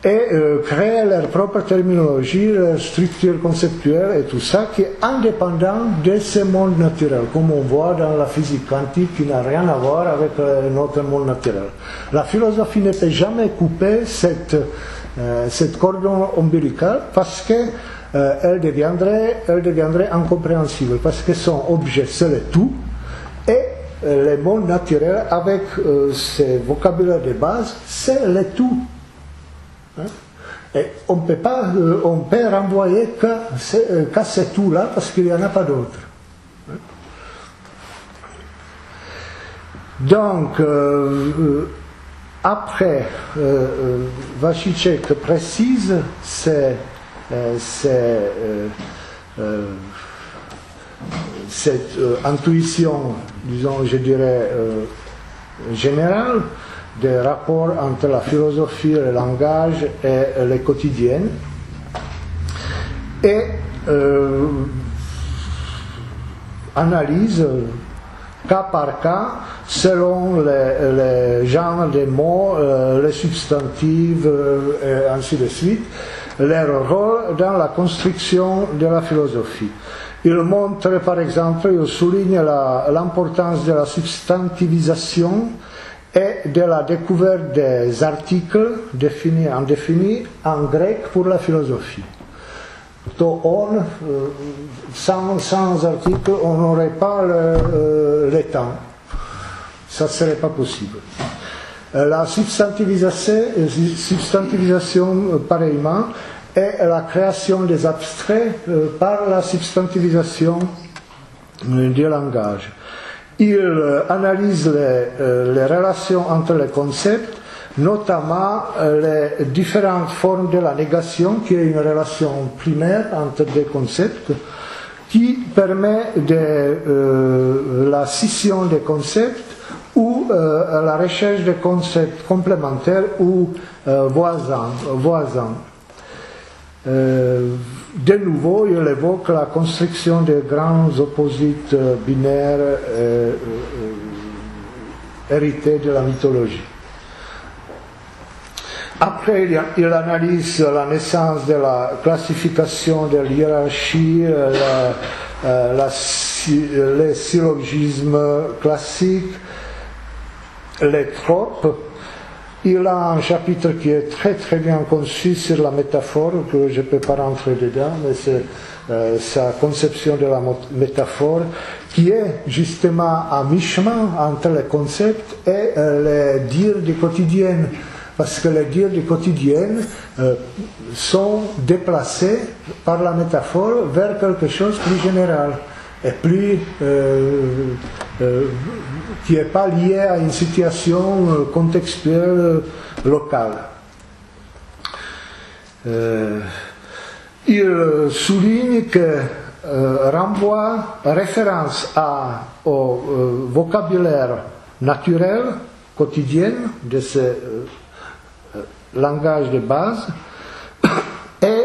et créer leur propre terminologie, leur structure conceptuelle et tout ça qui est indépendant de ce monde naturel, comme on voit dans la physique quantique qui n'a rien à voir avec notre monde naturel. La philosophie ne peut jamais couper cette cordon ombilical parce que elle deviendrait incompréhensible, parce que son objet c'est le tout, et le monde naturel avec ses vocabulaires de base c'est le tout. Et on peut renvoyer qu'à ce tout-là parce qu'il n'y en a pas d'autre. Donc, après, Vašiček précise cette intuition, disons, je dirais, générale, des rapports entre la philosophie, le langage et le quotidien, et analyse cas par cas, selon les genres des mots, les substantifs, et ainsi de suite, leur rôle dans la construction de la philosophie. Il montre, par exemple, il souligne l'importance de la substantivisation et de la découverte des articles indéfinis en grec pour la philosophie. Sans articles, on n'aurait pas le temps. Ça ne serait pas possible. La substantivisation pareillement, et la création des abstraits par la substantivisation du langage. Il analyse les relations entre les concepts, notamment les différentes formes de la négation, qui est une relation primaire entre des concepts, qui permet la scission des concepts ou la recherche de concepts complémentaires ou voisins. De nouveau, il évoque la construction des grands opposites binaires hérités de la mythologie. Après, il analyse la naissance de la classification de l'hiérarchie, les syllogismes classiques, les tropes. Il a un chapitre qui est très très bien conçu sur la métaphore, que je ne peux pas rentrer dedans, mais c'est sa conception de la métaphore, qui est justement à mi-chemin entre les concepts et les dires du quotidien. Parce que les dires du quotidien sont déplacés par la métaphore vers quelque chose de plus général et plus qui n'est pas lié à une situation contextuelle locale. Il souligne que renvoie référence au vocabulaire naturel quotidien de ce langage de base et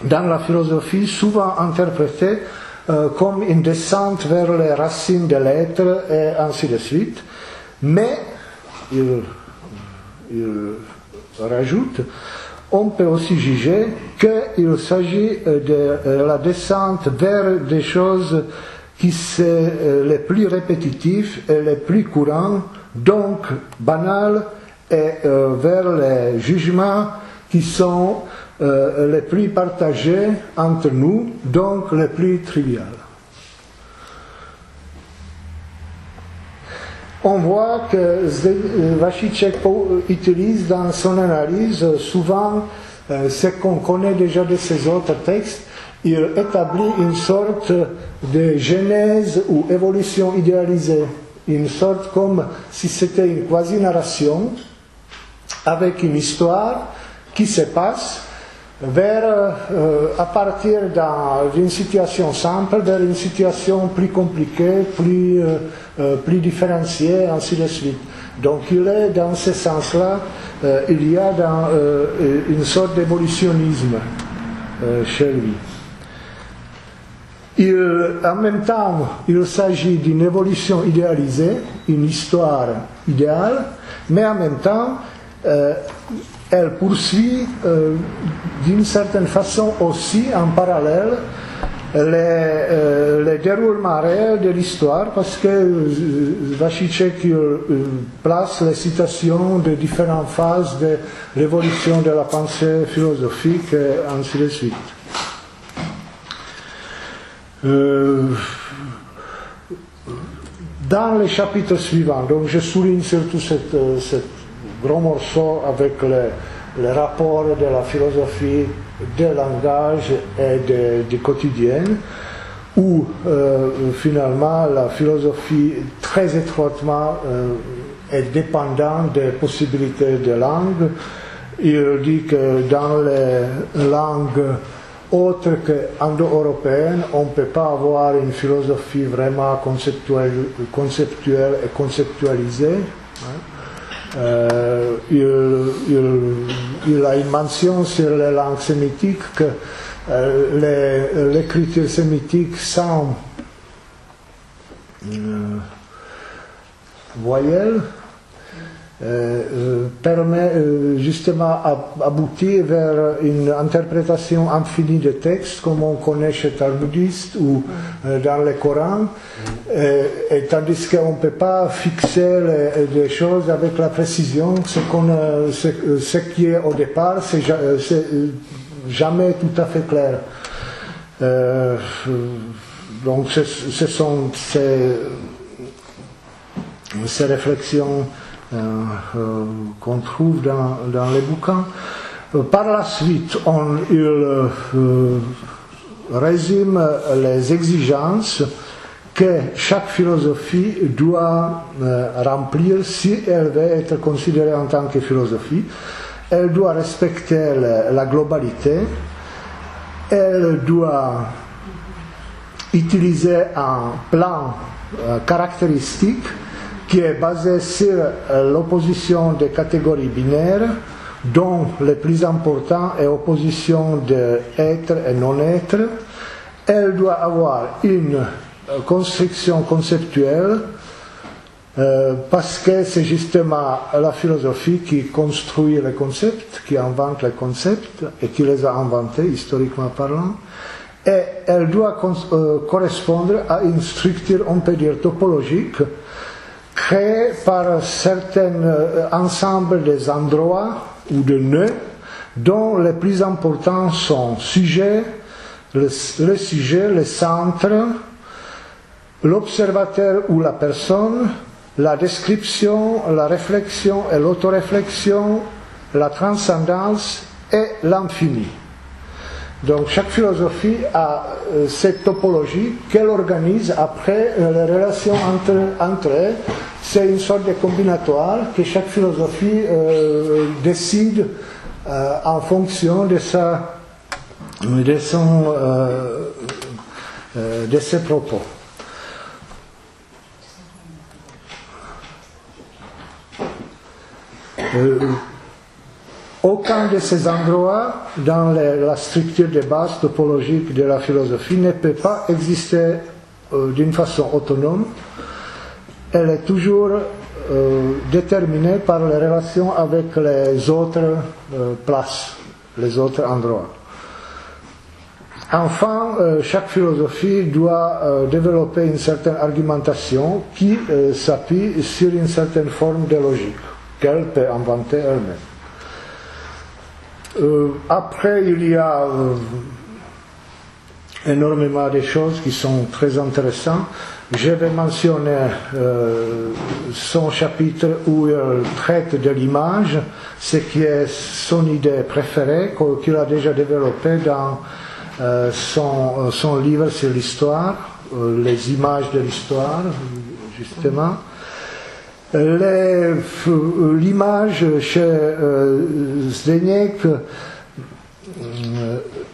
dans la philosophie souvent interprété comme une descente vers les racines de l'être et ainsi de suite. Mais, il rajoute, on peut aussi juger qu'il s'agit de la descente vers des choses qui sont les plus répétitifs et les plus courants, donc banals, et vers les jugements qui sont les plus partagés entre nous, donc les plus triviales. On voit que Vašiček utilise dans son analyse souvent ce qu'on connaît déjà de ses autres textes. Il établit une sorte de genèse ou évolution idéalisée, une sorte comme si c'était une quasi-narration avec une histoire qui se passe à partir d'une situation simple vers une situation plus compliquée, plus différenciée, ainsi de suite. Donc il est dans ce sens-là, il y a une sorte d'évolutionnisme chez lui. En même temps, il s'agit d'une évolution idéalisée, une histoire idéale, mais en même temps, elle poursuit d'une certaine façon aussi en parallèle les déroulements réels de l'histoire, parce que Vašiček place les citations de différentes phases de l'évolution de la pensée philosophique et ainsi de suite. Dans les chapitres suivants, donc je souligne surtout cette gros morceau avec le rapport de la philosophie, du langage et du quotidien, où finalement la philosophie très étroitement est dépendante des possibilités de langue. Il dit que dans les langues autres qu'indo-européennes, on ne peut pas avoir une philosophie vraiment conceptuelle et conceptualisée. Il a une mention sur les langues sémitiques que l'écriture sémitique sans voyelle permet justement d'aboutir vers une interprétation infinie des textes comme on connaît chez Talmudistes ou dans le Coran, et tandis qu'on ne peut pas fixer des choses avec la précision. Ce qui est au départ, c'est jamais tout à fait clair. Donc ce sont ces réflexions qu'on trouve dans les bouquins. Par la suite, il résume les exigences que chaque philosophie doit remplir si elle veut être considérée en tant que philosophie. Elle doit respecter la globalité, elle doit utiliser un plan caractéristique qui est basé sur l'opposition des catégories binaires, dont le plus important est l'opposition d'être et non-être. Elle doit avoir une construction conceptuelle, parce que c'est justement la philosophie qui construit les concepts, qui invente les concepts et qui les a inventés historiquement parlant. Et elle doit correspondre à une structure, on peut dire, topologique, créé par certains ensembles des endroits ou de nœuds dont les plus importants sont le sujet, le centre, l'observateur ou la personne, la description, la réflexion et l'autoréflexion, la transcendance et l'infini. Donc chaque philosophie a cette topologie qu'elle organise après les relations entre elles. C'est une sorte de combinatoire que chaque philosophie décide en fonction de ses propos. Aucun de ces endroits dans la structure de base topologique de la philosophie ne peut pas exister d'une façon autonome. Elle est toujours déterminée par les relations avec les autres places, les autres endroits. Enfin, chaque philosophie doit développer une certaine argumentation qui s'appuie sur une certaine forme de logique qu'elle peut inventer elle-même. Après, il y a énormément de choses qui sont très intéressantes. Je vais mentionner son chapitre où il traite de l'image, ce qui est son idée préférée, qu'il a déjà développée dans son livre sur l'histoire, les images de l'histoire, justement. L'image chez Zdeněk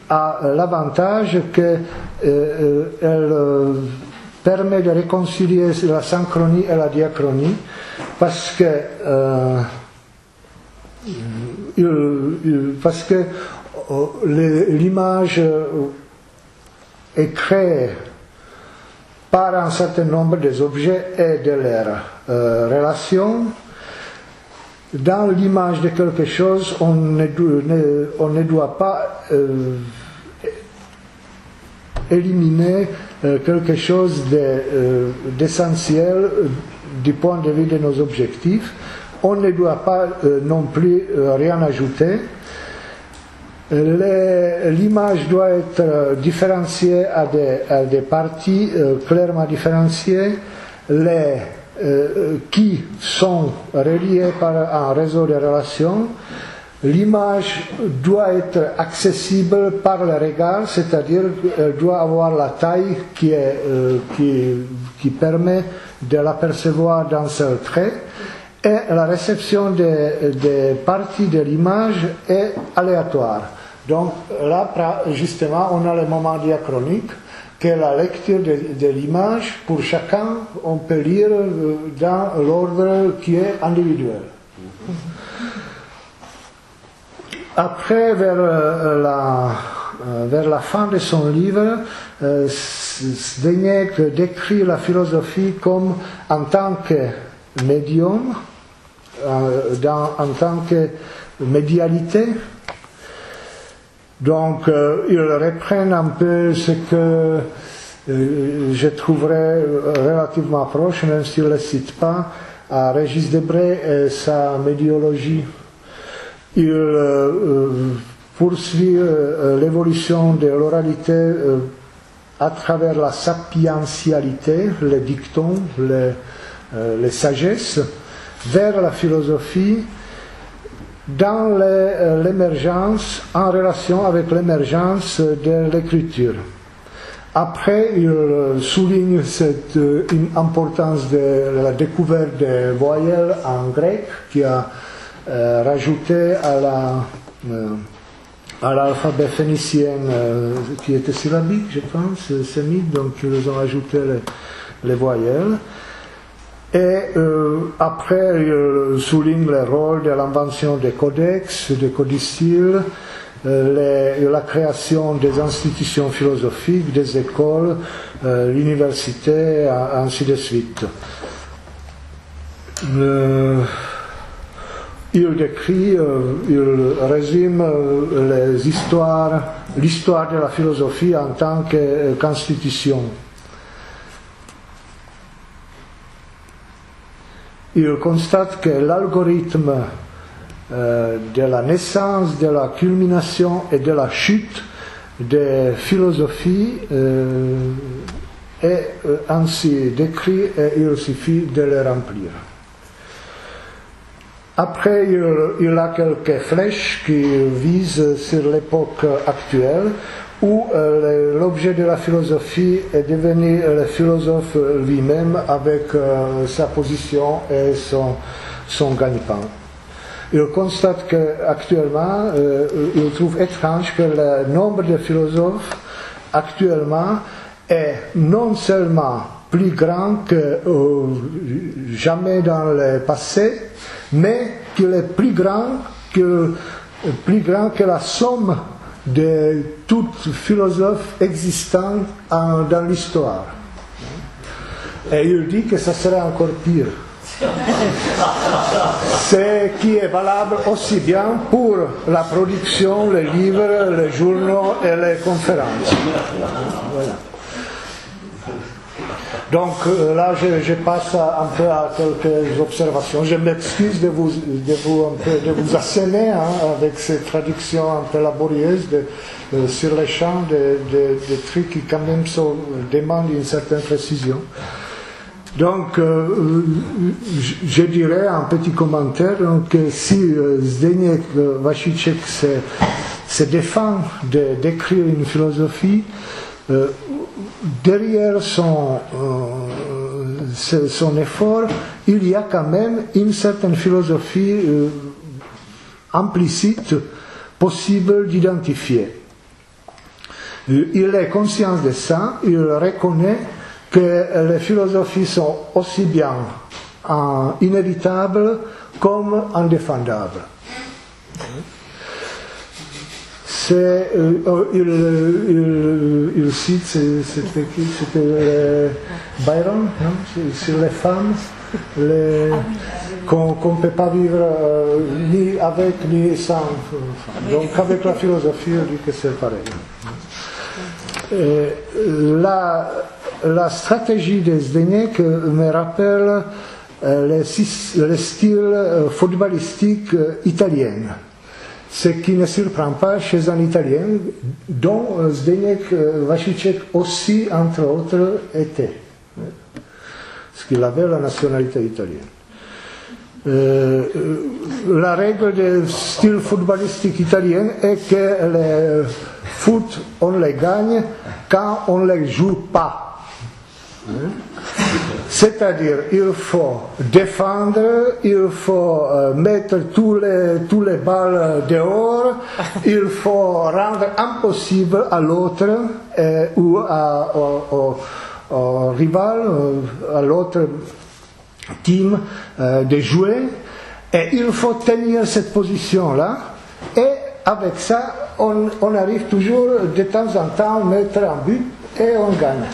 a l'avantage qu'elle permet de réconcilier la synchronie et la diachronie, parce que l'image est créée par un certain nombre des objets et de leurs relations. Dans l'image de quelque chose, on ne doit pas éliminer quelque chose d'essentiel du point de vue de nos objectifs. On ne doit pas non plus rien ajouter. L'image doit être différenciée à des parties clairement différenciées, qui sont reliées par un réseau de relations. L'image doit être accessible par le regard, c'est-à-dire qu'elle doit avoir la taille qui permet de l'apercevoir d'un seul trait. Et la réception des parties de l'image est aléatoire. Donc là, justement, on a le moment diachronique, que la lecture de l'image, pour chacun, on peut lire dans l'ordre qui est individuel. Après, vers la fin de son livre, Zdeněk décrit la philosophie comme en tant que médium, en tant que médialité. Donc, il reprend un peu ce que je trouverais relativement proche, même s'il ne le cite pas, à Régis Debray et sa médiologie. Il poursuit l'évolution de l'oralité à travers la sapientialité, les dictons, les sagesses, vers la philosophie, dans l'émergence, en relation avec l'émergence de l'écriture. Après, il souligne cette importance de la découverte des voyelles en grec, qui a rajouté à l'alphabet phénicien qui était syllabique, je pense, sémite, donc ils ont ajouté les voyelles. Et après, il souligne le rôle de l'invention des codex, des codicilles, la création des institutions philosophiques, des écoles, l'université, ainsi de suite. Il décrit, il résume l'histoire de la philosophie en tant qu'institution. Il constate que l'algorithme de la naissance, de la culmination et de la chute des philosophies est ainsi décrit et il suffit de le remplir. Après, il a quelques flèches qui visent sur l'époque actuelle, où l'objet de la philosophie est devenu le philosophe lui-même avec sa position et son gagne-pain. Il constate qu'actuellement, il trouve étrange que le nombre de philosophes actuellement est non seulement plus grand que jamais dans le passé, mais qu'il est plus grand que la somme de tous philosophes existants dans l'histoire. Et il dit que ça serait encore pire Ce qui est valable aussi bien pour la production, les livres, les journaux et les conférences. Voilà. Donc là, je passe un peu à quelques observations. Je m'excuse de vous asséner avec ces traductions un peu laborieuses sur les champs, des trucs qui quand même demandent une certaine précision. Donc, je dirais un petit commentaire que si Zdeněk Vašíček se défend d'écrire une philosophie, derrière son effort, il y a quand même une certaine philosophie implicite possible d'identifier. Il est conscient de ça, il reconnaît que les philosophies sont aussi bien inévitables comme indéfendables. Il cite, c'était Byron, non, sur les femmes, qu'on ne peut pas vivre ni avec ni sans. Donc avec la philosophie, on dit que c'est pareil. La stratégie de Zdeněk me rappelle le style footballistique italien. Ce qui ne surprend pas chez un Italien, dont Zdeněk Vašíček aussi, entre autres, était. Parce qu'il avait la nationalité italienne. La règle du style footballistique italien est que le foot, on les gagne quand on ne les joue pas. C'est-à-dire, il faut défendre, il faut mettre tous les balles dehors, il faut rendre impossible à l'autre ou au rival, à l'autre team de jouer, et il faut tenir cette position-là, et avec ça, on arrive toujours de temps en temps à mettre un but et on gagne.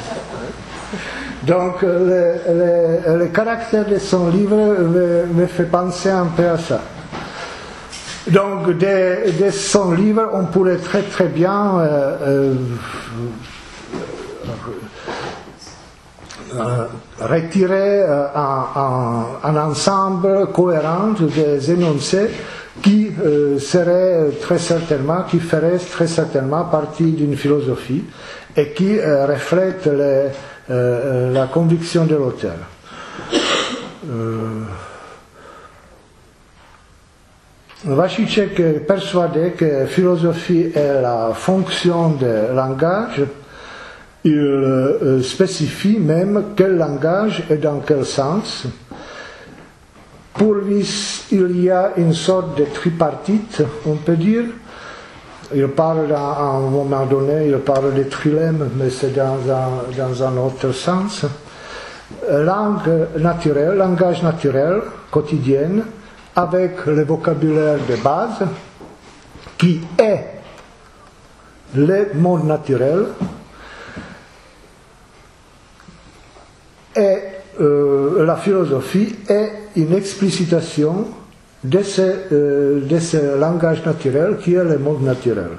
Donc le caractère de son livre me fait penser un peu à ça. Donc de son livre, on pourrait très très bien retirer un ensemble cohérent des énoncés qui ferait très certainement partie d'une philosophie et qui reflète la conviction de l'auteur. Vašíček est persuadé que philosophie est la fonction du langage. Il spécifie même quel langage et dans quel sens. Pour lui, il y a une sorte de tripartite, on peut dire. Il parle à un moment donné, il parle de trilemme, mais c'est dans un autre sens. Langage naturel, quotidien, avec le vocabulaire de base, qui est le monde naturel, et la philosophie est une explicitation de ce langage naturel qui est le monde naturel.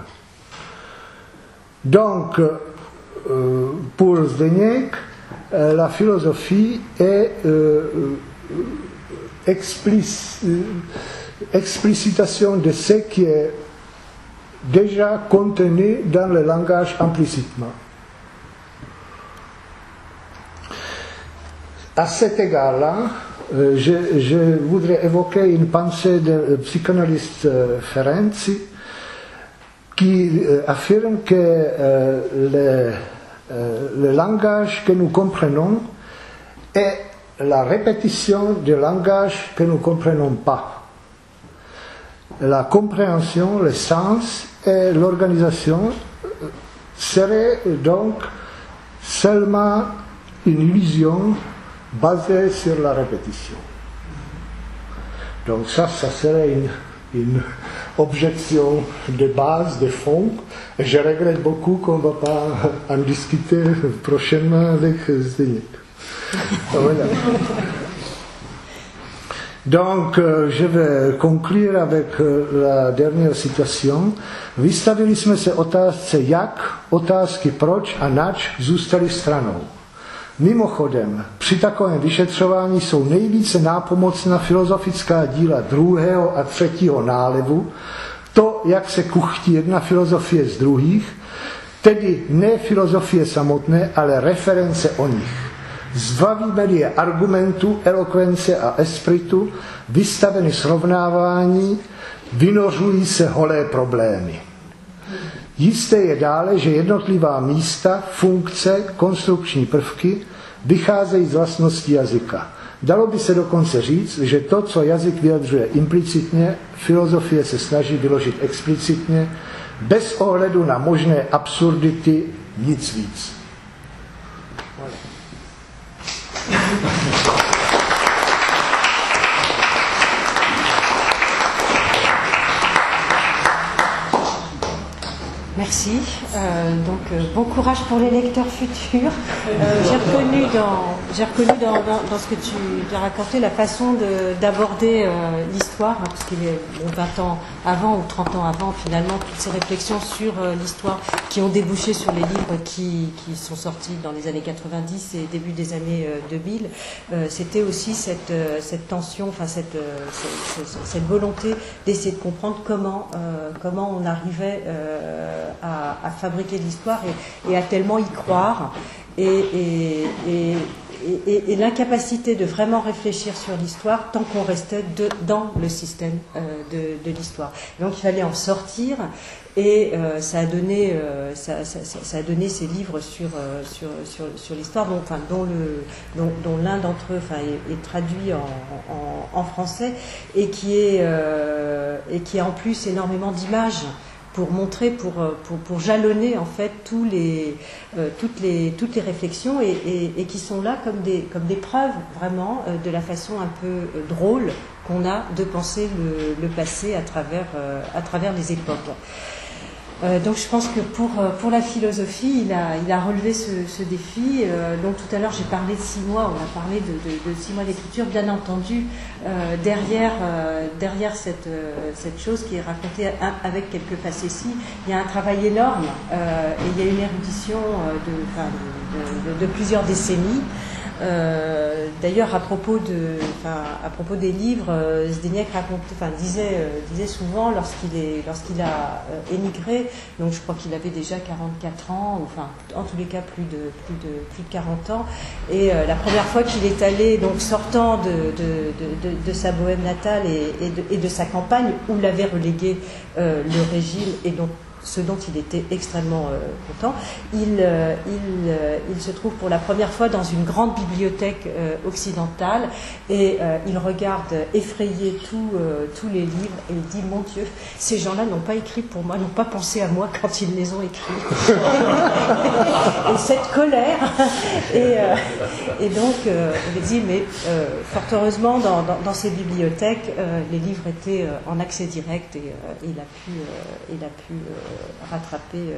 Donc, pour Zdeněk, la philosophie est explicitation de ce qui est déjà contenu dans le langage implicitement. À cet égard-là, je voudrais évoquer une pensée du psychanalyste Ferenczi qui affirme que le langage que nous comprenons est la répétition du langage que nous ne comprenons pas. La compréhension, le sens et l'organisation seraient donc seulement une illusion basée sur la répétition. Donc ça serait une objection de base, de fond, et je regrette beaucoup qu'on ne va pas en discuter prochainement avec Zdeněk. Voilà. Donc, je vais conclure avec la dernière citation. Vystavili jsme se otázce jak, otázky proč a nač zůstaly stranou. Mimochodem, při takovém vyšetřování jsou nejvíce nápomocná filozofická díla druhého a třetího nálevu, to, jak se kuchtí jedna filozofie z druhých, tedy ne filozofie samotné, ale reference o nich. Zbavíme-li je argumentu, elokvence a espritu, vystaveny srovnávání, vynořují se holé problémy. Jisté je dále, že jednotlivá místa, funkce, konstrukční prvky vycházejí z vlastností jazyka. Dalo by se dokonce říct, že to, co jazyk vyjadřuje implicitně, filozofie se snaží vyložit explicitně, bez ohledu na možné absurdity, nic víc. Merci. Bon courage pour les lecteurs futurs. J'ai reconnu dans ce que tu as raconté la façon d'aborder l'histoire, hein, parce qu'il est 20 ans avant ou 30 ans avant, finalement, toutes ces réflexions sur l'histoire qui ont débouché sur les livres qui sont sortis dans les années 90 et début des années 2000. C'était aussi cette tension, enfin cette volonté d'essayer de comprendre comment on arrivait à fabriquer de l'histoire et à tellement y croire et l'incapacité de vraiment réfléchir sur l'histoire tant qu'on restait dans le système de l'histoire. Donc il fallait en sortir et ça a donné ces livres sur l'histoire dont l'un d'entre eux est traduit en français et qui a en plus énormément d'images pour montrer, pour jalonner en fait toutes les réflexions et qui sont là comme des preuves vraiment de la façon un peu drôle qu'on a de penser le passé à travers les époques. Donc je pense que pour la philosophie, il a relevé ce défi. Donc tout à l'heure j'ai parlé de 6 mois, on a parlé de 6 mois d'écriture. Bien entendu, derrière cette chose qui est racontée avec quelques facéties, il y a un travail énorme et il y a une érudition de plusieurs décennies. D'ailleurs, à propos des livres, Zdeněk disait souvent lorsqu'il a émigré, donc je crois qu'il avait déjà 44 ans, enfin en tous les cas plus de 40 ans, et la première fois qu'il est allé, donc sortant de sa Bohème natale et de sa campagne où l'avait relégué le régime et donc ce dont il était extrêmement content. Il se trouve pour la première fois dans une grande bibliothèque occidentale et il regarde effrayé tous les livres et il dit « Mon Dieu, ces gens-là n'ont pas écrit pour moi, n'ont pas pensé à moi quand ils les ont écrits. » Et cette colère et donc il dit mais fort heureusement dans ces bibliothèques les livres étaient en accès direct et il a pu rattraper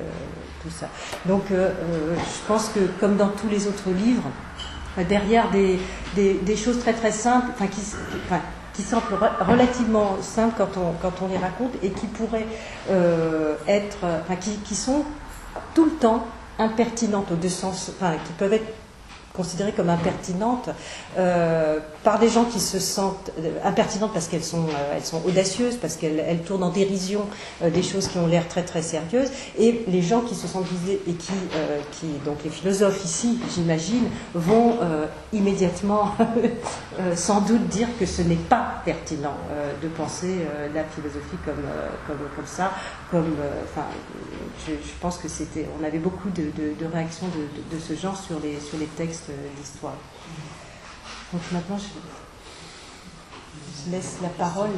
tout ça. Donc je pense que comme dans tous les autres livres, derrière des choses très très simples, qui semblent relativement simples quand on les raconte et qui pourraient qui sont tout le temps impertinentes au deux sens, qui peuvent être considérées comme impertinentes par des gens qui se sentent impertinentes parce qu'elles sont audacieuses, parce qu'elles tournent en dérision des choses qui ont l'air très très sérieuses, et les gens qui se sentent visés et qui donc les philosophes ici, j'imagine, vont immédiatement sans doute dire que ce n'est pas pertinent de penser la philosophie comme ça, je pense que on avait beaucoup de réactions de ce genre sur les textes d'histoire. Donc maintenant, je laisse la parole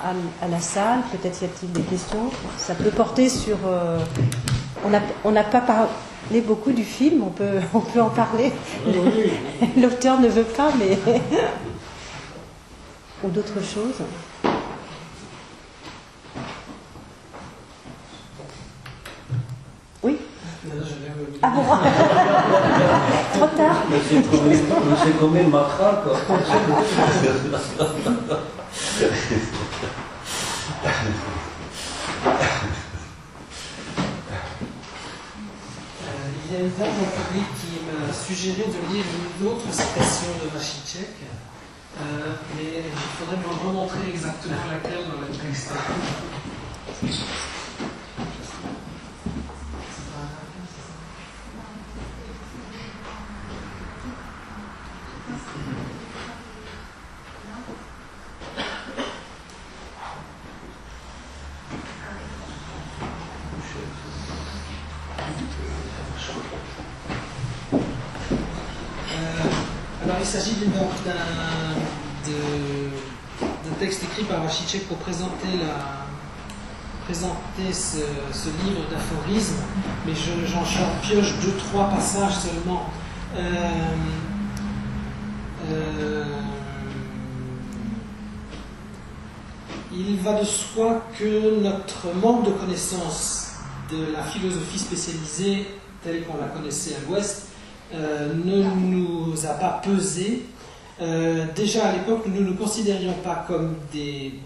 à la salle. Peut-être y a-t-il des questions. Ça peut porter sur... on n'a pas parlé beaucoup du film, on peut en parler. L'auteur ne veut pas, mais... ou d'autres choses. Oui. Ah bon. trop tard. C'est comme une matraque. Il y a une dame en public qui m'a suggéré de lire une autre citation de Vacicek, mais il faudrait me remontrer exactement laquelle dans le texte. Alors il s'agit donc d'un texte écrit par Vacicek pour présenter ce livre d'aphorismes, mais j'en pioche 2-3 passages seulement. Il va de soi que notre manque de connaissance de la philosophie spécialisée telle qu'on la connaissait à l'Ouest ne nous a pas pesé. Déjà à l'époque, nous ne nous considérions pas comme des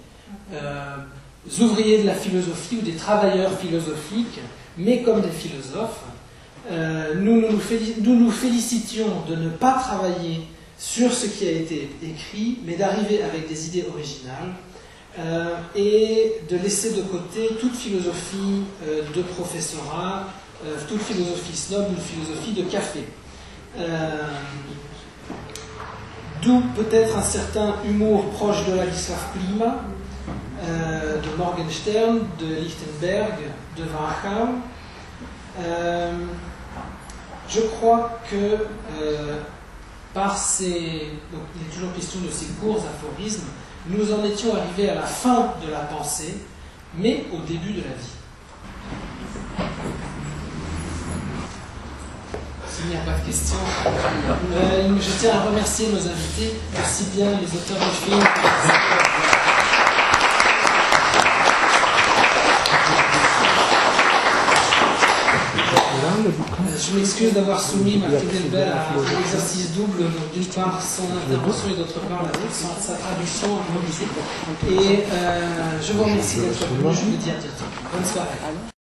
ouvriers de la philosophie ou des travailleurs philosophiques, mais comme des philosophes. Nous nous félicitions de ne pas travailler sur ce qui a été écrit, mais d'arriver avec des idées originales et de laisser de côté toute philosophie de professorat, toute philosophie snob ou philosophie de café. D'où peut-être un certain humour proche de Ladislav Klima, de Morgenstern, de Lichtenberg, de Warham. Je crois que par ces... Donc, il est toujours question de ces courts aphorismes, nous en étions arrivés à la fin de la pensée, mais au début de la vie. S'il n'y a pas de questions, je tiens à remercier nos invités, aussi bien les auteurs du film que je m'excuse d'avoir soumis Marc Delbel à un exercice double, donc d'une part son intervention et d'autre part sa traduction en musique. Et je vous remercie d'être venu, je vous dis à bientôt. Bonne soirée.